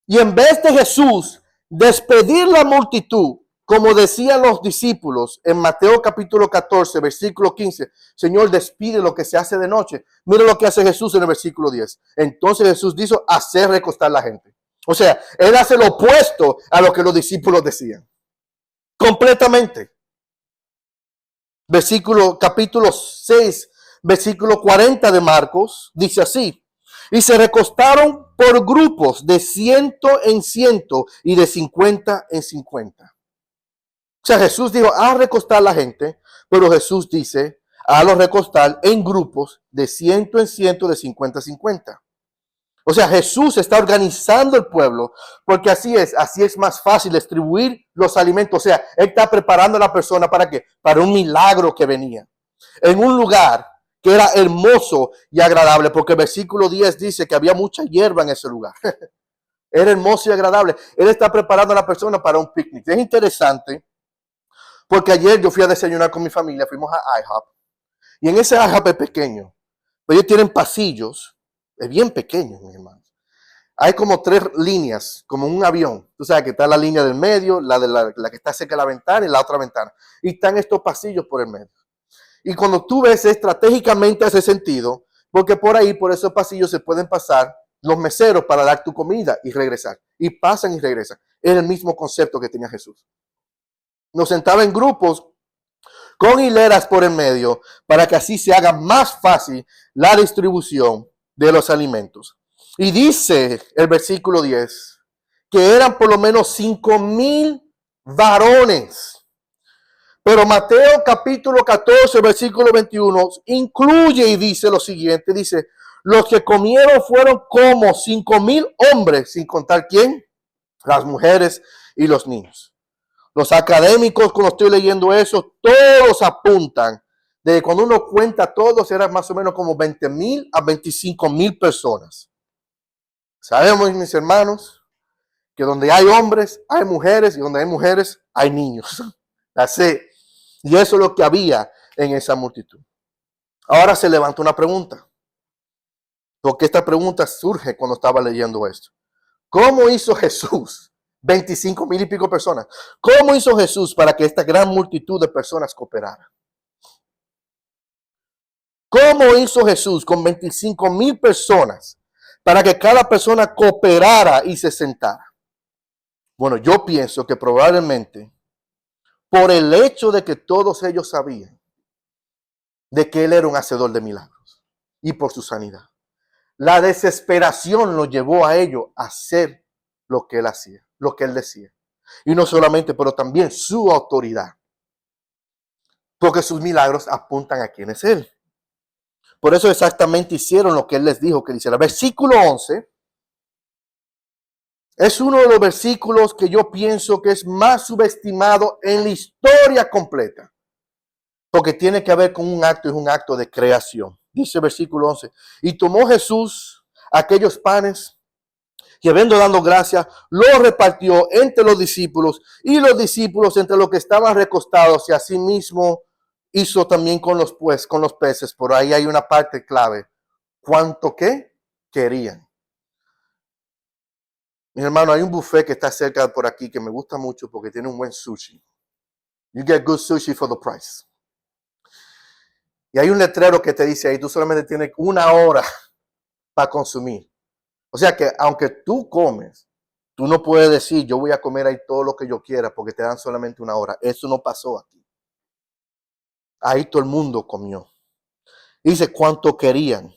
Y en vez de Jesús despedir la multitud, como decían los discípulos en Mateo capítulo 14, versículo 15, Señor, despide lo que se hace de noche. Mira lo que hace Jesús en el versículo 10. Entonces Jesús dijo, hacer recostar la gente. O sea, Él hace lo opuesto a lo que los discípulos decían. Completamente. Capítulo 6, versículo 40 de Marcos, dice así. Y se recostaron por grupos de 100 en 100 y de 50 en 50. O sea, Jesús dijo, a recostar la gente, pero Jesús dice, a los recostar en grupos de 100 en 100, de 50 en 50. O sea, Jesús está organizando el pueblo, porque así es más fácil distribuir los alimentos. O sea, Él está preparando a la persona ¿para qué? Para un milagro que venía. En un lugar que era hermoso y agradable, porque el versículo 10 dice que había mucha hierba en ese lugar. Era hermoso y agradable. Él está preparando a la persona para un picnic. Es interesante, porque ayer yo fui a desayunar con mi familia, fuimos a IHOP, y en ese IHOP es pequeño, pero ellos tienen pasillos, es bien pequeño, mi hermano. Hay como 3 líneas, como un avión. Tú sabes que está la línea del medio, la que está cerca de la ventana y la otra ventana. Y están estos pasillos por el medio. Y cuando tú ves estratégicamente ese sentido, porque por ahí, por esos pasillos se pueden pasar los meseros para dar tu comida y regresar. Y pasan y regresan. Es el mismo concepto que tenía Jesús. Nos sentaba en grupos con hileras por el medio para que así se haga más fácil la distribución de los alimentos. Y dice el versículo 10 que eran por lo menos 5,000 varones. Pero Mateo capítulo 14, versículo 21, incluye y dice lo siguiente, dice, los que comieron fueron como 5,000 hombres, sin contar quién, las mujeres y los niños. Los académicos, cuando estoy leyendo eso, todos apuntan de cuando uno cuenta todos, eran más o menos como 20,000 a 25,000 personas. Sabemos, mis hermanos, que donde hay hombres, hay mujeres, y donde hay mujeres, hay niños. Así. Y eso es lo que había en esa multitud. Ahora se levanta una pregunta. Porque esta pregunta surge cuando estaba leyendo esto. ¿Cómo hizo Jesús? 25,000 y pico personas. ¿Cómo hizo Jesús para que esta gran multitud de personas cooperara? ¿Cómo hizo Jesús con 25,000 personas para que cada persona cooperara y se sentara? Bueno, yo pienso que probablemente por el hecho de que todos ellos sabían de que él era un hacedor de milagros y por su sanidad. La desesperación lo llevó a ellos a hacer lo que él hacía, lo que él decía. Y no solamente, pero también su autoridad. Porque sus milagros apuntan a quién es él. Por eso exactamente hicieron lo que él les dijo que hiciera. Versículo 11 es uno de los versículos que yo pienso que es más subestimado en la historia completa. Porque tiene que ver con un acto, es un acto de creación. Dice versículo 11, y tomó Jesús aquellos panes y habiendo dado gracias, los repartió entre los discípulos y los discípulos entre los que estaban recostados y asimismo hizo también con los peces. Por ahí hay una parte clave. ¿Cuánto qué? Querían. Mi hermano, hay un buffet que está cerca por aquí que me gusta mucho porque tiene un buen sushi. You get good sushi for the price. Y hay un letrero que te dice ahí, tú solamente tienes 1 hora para consumir. O sea que aunque tú comes, tú no puedes decir, yo voy a comer ahí todo lo que yo quiera porque te dan solamente 1 hora. Eso no pasó aquí. Ahí todo el mundo comió. Dice cuánto querían.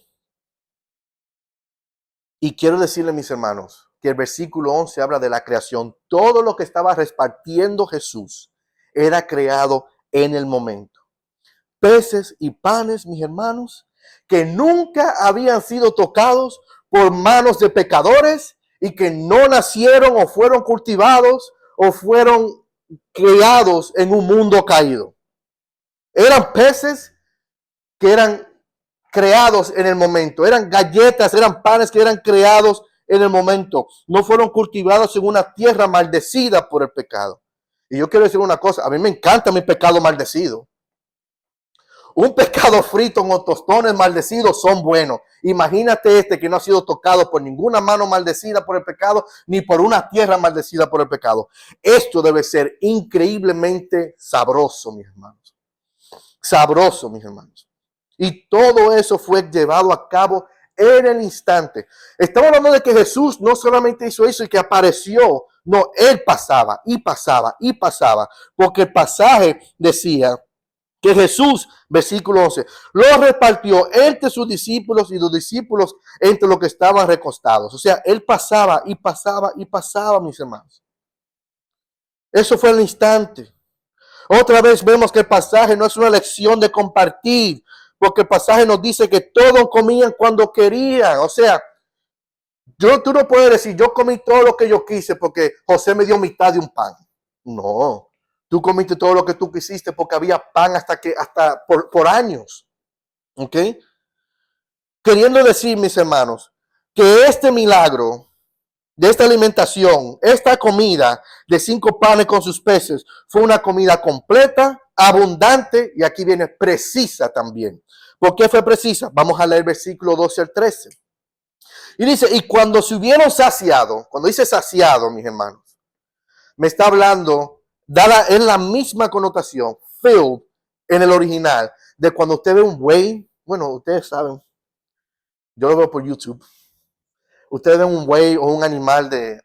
Y quiero decirle, mis hermanos, que el versículo 11 habla de la creación. Todo lo que estaba repartiendo Jesús era creado en el momento. Peces y panes, mis hermanos, que nunca habían sido tocados por manos de pecadores y que no nacieron o fueron cultivados o fueron creados en un mundo caído. Eran peces que eran creados en el momento, eran galletas, eran panes que eran creados en el momento, no fueron cultivados en una tierra maldecida por el pecado. Y yo quiero decir una cosa, a mí me encanta mi pecado maldecido. Un pescado frito con tostones maldecidos son buenos. Imagínate este que no ha sido tocado por ninguna mano maldecida por el pecado, ni por una tierra maldecida por el pecado. Esto debe ser increíblemente sabroso, mis hermanos. Sabroso, mis hermanos. Y todo eso fue llevado a cabo en el instante. Estamos hablando de que Jesús no solamente hizo eso y que apareció, no, él pasaba y pasaba y pasaba, porque el pasaje decía que Jesús, versículo 11, lo repartió entre sus discípulos y los discípulos entre los que estaban recostados. O sea, él pasaba y pasaba y pasaba, mis hermanos. Eso fue el instante. Otra vez vemos que el pasaje no es una lección de compartir, porque el pasaje nos dice que todos comían cuando querían. O sea, tú no puedes decir, yo comí todo lo que yo quise porque José me dio mitad de un pan. No. Tú comiste todo lo que tú quisiste porque había pan hasta por años. ¿Ok? Queriendo decir, mis hermanos, que este milagro de esta alimentación, esta comida de 5 panes con sus peces, fue una comida completa, abundante y aquí viene precisa también. ¿Por qué fue precisa? Vamos a leer versículo 12 al 13. Y dice, y cuando se hubieron saciado, cuando dice saciado, mis hermanos, me está hablando, dada en la misma connotación, filled en el original, de cuando usted ve un buey, bueno, ustedes saben, yo lo veo por YouTube, ustedes ven un buey o un animal de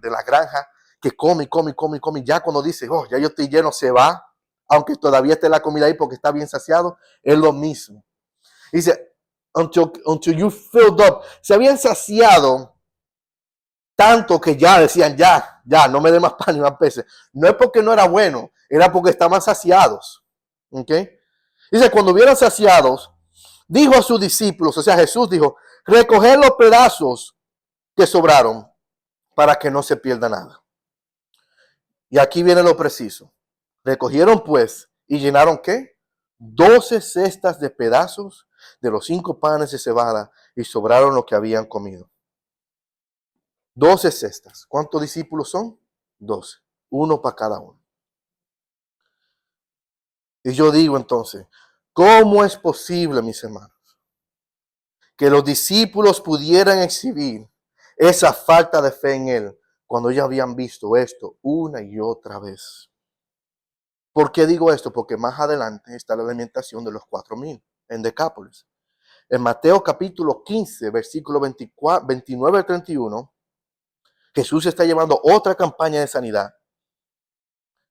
la granja que come, ya cuando dice, oh, ya yo estoy lleno, se va, aunque todavía esté la comida ahí porque está bien saciado, es lo mismo. Dice, until you filled up, se habían saciado tanto que ya decían, ya, no me dé más pan ni más peces. No es porque no era bueno, era porque estaban saciados. ¿Ok? Dice, cuando hubieran saciados, dijo a sus discípulos, o sea, Jesús dijo, recoger los pedazos que sobraron para que no se pierda nada. Y aquí viene lo preciso. Recogieron pues y llenaron ¿qué? 12 cestas de pedazos de los 5 panes de cebada y sobraron lo que habían comido. 12 cestas. ¿Cuántos discípulos son? 12. Uno para cada uno. Y yo digo entonces, ¿cómo es posible, mis hermanos, que los discípulos pudieran exhibir esa falta de fe en él cuando ya habían visto esto una y otra vez? ¿Por qué digo esto? Porque más adelante está la alimentación de los 4,000 en Decápolis. En Mateo capítulo 15, versículo 24, 29 al 31, Jesús está llevando otra campaña de sanidad.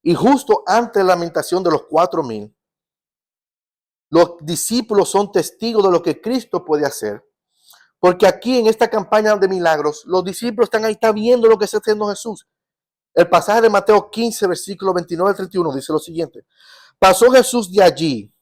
Y justo antes de la lamentación de los 4,000, los discípulos son testigos de lo que Cristo puede hacer. Porque aquí en esta campaña de milagros, los discípulos están ahí, están viendo lo que está haciendo Jesús. El pasaje de Mateo 15, versículo 29 al 31 dice lo siguiente. Pasó Jesús de allí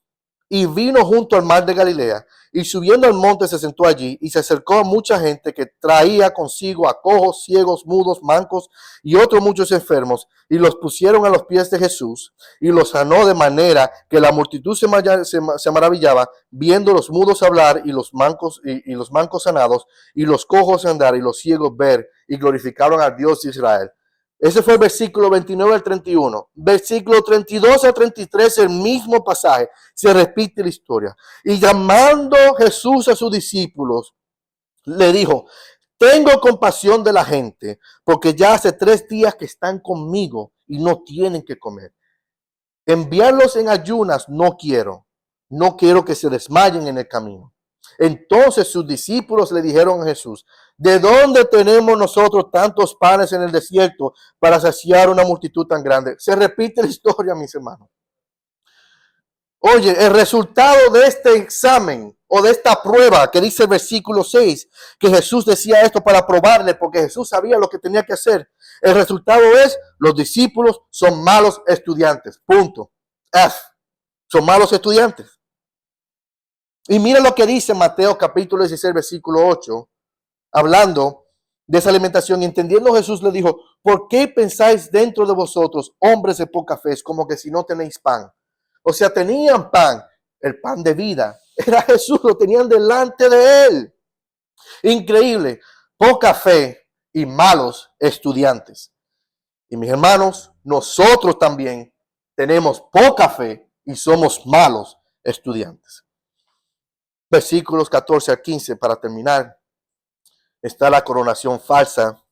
y vino junto al mar de Galilea, y subiendo al monte se sentó allí, y se acercó a mucha gente que traía consigo a cojos, ciegos, mudos, mancos y otros muchos enfermos, y los pusieron a los pies de Jesús, y los sanó, de manera que la multitud se maravillaba, viendo los mudos hablar, y los mancos sanados, y los cojos andar, y los ciegos ver, y glorificaron al Dios de Israel. Ese fue el versículo 29 al 31. Versículo 32 al 33, el mismo pasaje. Se repite la historia. Y llamando Jesús a sus discípulos, le dijo, tengo compasión de la gente, porque ya hace 3 días que están conmigo y no tienen que comer. Enviarlos en ayunas no quiero. No quiero que se desmayen en el camino. Entonces sus discípulos le dijeron a Jesús, ¿de dónde tenemos nosotros tantos panes en el desierto para saciar una multitud tan grande? Se repite la historia, mis hermanos. Oye, el resultado de este examen o de esta prueba que dice el versículo 6, que Jesús decía esto para probarle, porque Jesús sabía lo que tenía que hacer. El resultado es, los discípulos son malos estudiantes. Punto. F. Son malos estudiantes. Y mira lo que dice Mateo capítulo 16, versículo 8, hablando de esa alimentación. Entendiendo Jesús le dijo, ¿por qué pensáis dentro de vosotros, hombres de poca fe, como que si no tenéis pan? O sea, tenían pan, el pan de vida. Era Jesús, lo tenían delante de él. Increíble, poca fe y malos estudiantes. Y mis hermanos, nosotros también tenemos poca fe y somos malos estudiantes. Versículos 14 a 15 para terminar. Está la coronación falsa.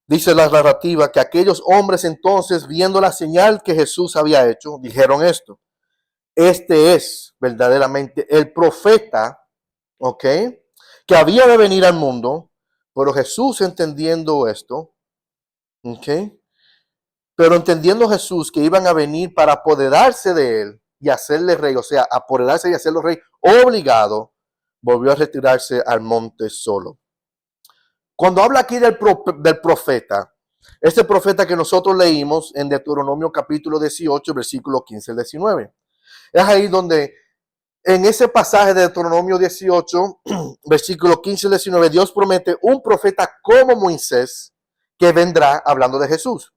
Dice la narrativa que aquellos hombres entonces, viendo la señal que Jesús había hecho, dijeron esto. Este es verdaderamente el profeta, ¿ok? Que había de venir al mundo. Pero Jesús, entendiendo esto, ¿ok? Pero entendiendo Jesús que iban a venir para apoderarse de él y hacerle rey, o sea, apoderarse y hacerlo rey obligado, volvió a retirarse al monte solo. Cuando habla aquí del profeta, este profeta que nosotros leímos en Deuteronomio capítulo 18, versículo 15 al 19. Es ahí donde, en ese pasaje de Deuteronomio 18, versículo 15 al 19, Dios promete un profeta como Moisés que vendrá, hablando de Jesús.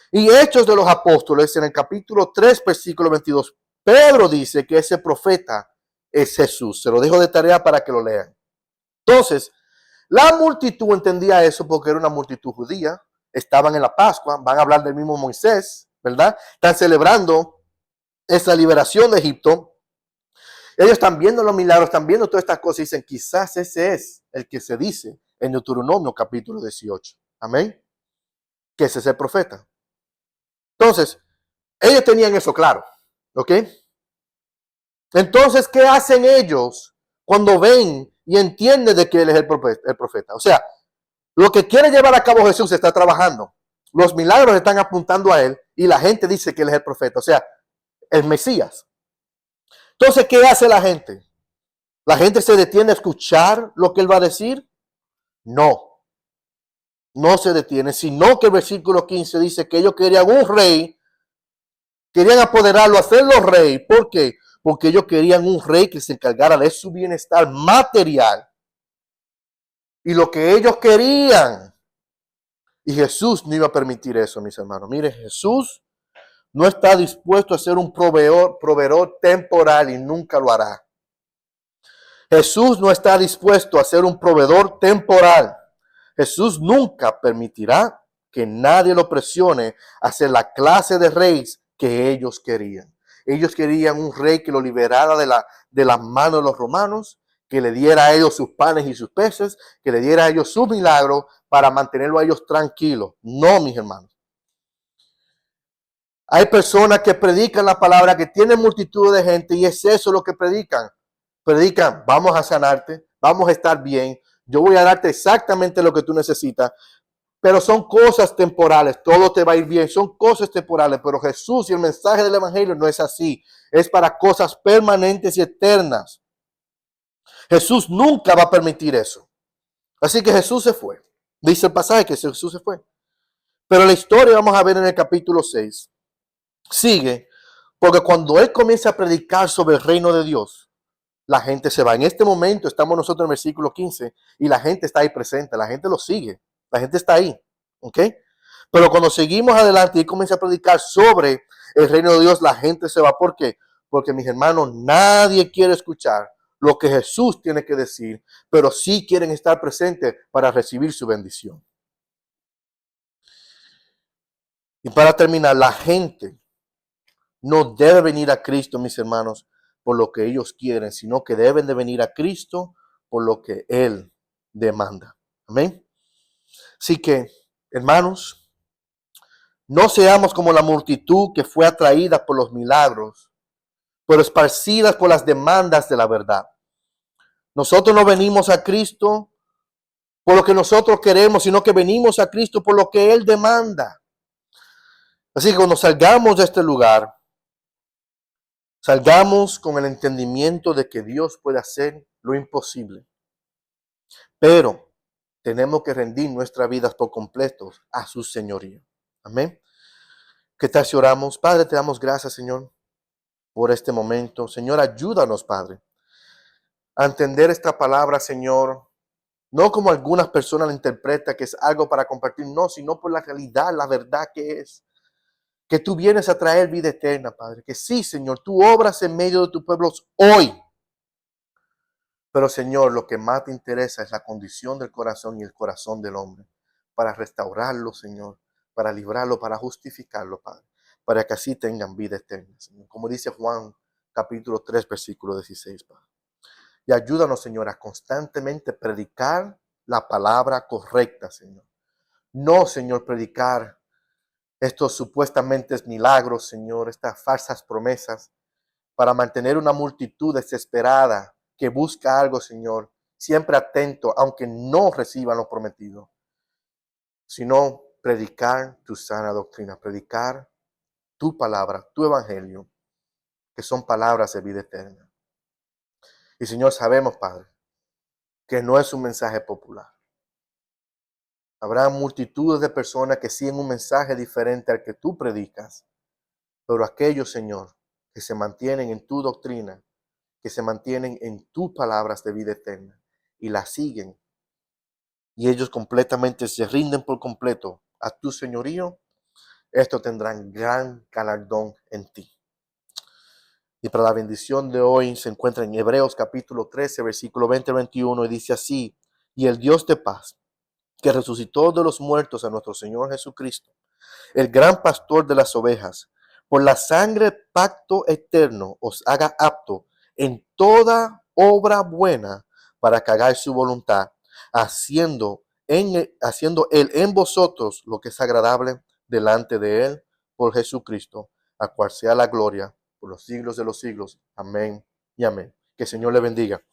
Y Hechos de los Apóstoles, en el capítulo 3, versículo 22, Pedro dice que ese profeta es Jesús. Se lo dejo de tarea para que lo lean. Entonces, la multitud entendía eso porque era una multitud judía. Estaban en la Pascua, van a hablar del mismo Moisés, ¿verdad? Están celebrando esa liberación de Egipto. Ellos están viendo los milagros, están viendo todas estas cosas y dicen, quizás ese es el que se dice en Deuteronomio capítulo 18. Amén. Que ese es el profeta. Entonces, ellos tenían eso claro, ¿ok? Entonces, ¿qué hacen ellos cuando ven y entienden de que él es el profeta? O sea, lo que quiere llevar a cabo Jesús está trabajando. Los milagros están apuntando a él y la gente dice que él es el profeta, o sea, el Mesías. Entonces, ¿qué hace la gente? ¿La gente se detiene a escuchar lo que él va a decir? No, no se detiene, sino que el versículo 15 dice que ellos querían un rey, querían apoderarlo, hacerlo rey. ¿Por qué? Porque ellos querían un rey que se encargara de su bienestar material y lo que ellos querían. Y Jesús no iba a permitir eso, mis hermanos. Mire, Jesús no está dispuesto a ser un proveedor temporal y nunca lo hará. Jesús no está dispuesto a ser un proveedor temporal. Jesús nunca permitirá que nadie lo presione a ser la clase de rey que ellos querían. Ellos querían un rey que lo liberara de las manos de los romanos, que le diera a ellos sus panes y sus peces, que le diera a ellos sus milagros para mantenerlo a ellos tranquilos. No, mis hermanos. Hay personas que predican la palabra, que tienen multitud de gente y es eso lo que predican. Predican, vamos a sanarte, vamos a estar bien, yo voy a darte exactamente lo que tú necesitas, pero son cosas temporales, todo te va a ir bien, son cosas temporales, pero Jesús y el mensaje del Evangelio no es así, es para cosas permanentes y eternas. Jesús nunca va a permitir eso. Así que Jesús se fue. Dice el pasaje que Jesús se fue. Pero la historia, vamos a ver en el capítulo 6, sigue, porque cuando Él comienza a predicar sobre el reino de Dios, la gente se va. En este momento estamos nosotros en el versículo 15 y la gente está ahí presente, la gente lo sigue, la gente está ahí, ¿ok? Pero cuando seguimos adelante y comienza a predicar sobre el reino de Dios, la gente se va. ¿Por qué? Porque, mis hermanos, nadie quiere escuchar lo que Jesús tiene que decir, pero sí quieren estar presentes para recibir su bendición. Y para terminar, la gente no debe venir a Cristo, mis hermanos, por lo que ellos quieren, sino que deben de venir a Cristo por lo que Él demanda. Amén. Así que, hermanos, no seamos como la multitud que fue atraída por los milagros, pero esparcidas por las demandas de la verdad. Nosotros no venimos a Cristo por lo que nosotros queremos, sino que venimos a Cristo por lo que Él demanda. Así que cuando salgamos de este lugar, salgamos con el entendimiento de que Dios puede hacer lo imposible. Pero tenemos que rendir nuestras vidas por completo a su señoría. Amén. ¿Qué tal si oramos? Padre, te damos gracias, Señor, por este momento. Señor, ayúdanos, Padre, a entender esta palabra, Señor, no como algunas personas la interpretan, que es algo para compartir, no, sino por la realidad, la verdad que es. Que tú vienes a traer vida eterna, Padre. Que sí, Señor, tú obras en medio de tus pueblos hoy. Pero, Señor, lo que más te interesa es la condición del corazón y el corazón del hombre. Para restaurarlo, Señor. Para librarlo, para justificarlo, Padre. Para que así tengan vida eterna, Señor. Como dice Juan, capítulo 3, versículo 16, Padre. Y ayúdanos, Señor, a constantemente predicar la palabra correcta, Señor. No, Señor, predicar estos supuestamente milagros, Señor, estas falsas promesas, para mantener una multitud desesperada que busca algo, Señor, siempre atento, aunque no reciban lo prometido, sino predicar tu sana doctrina, predicar tu palabra, tu evangelio, que son palabras de vida eterna. Y, Señor, sabemos, Padre, que no es un mensaje popular. Habrá multitudes de personas que siguen un mensaje diferente al que tú predicas, pero aquellos, Señor, que se mantienen en tu doctrina, que se mantienen en tus palabras de vida eterna y las siguen, y ellos completamente se rinden por completo a tu señorío, estos tendrán gran galardón en ti. Y para la bendición de hoy se encuentra en Hebreos capítulo 13, versículo 20 al 21, y dice así: y el Dios de paz, que resucitó de los muertos a nuestro Señor Jesucristo, el gran pastor de las ovejas, por la sangre pacto eterno os haga apto en toda obra buena para que hagáis su voluntad, haciendo él en vosotros lo que es agradable delante de él por Jesucristo, a cual sea la gloria por los siglos de los siglos. Amén y amén. Que el Señor le bendiga.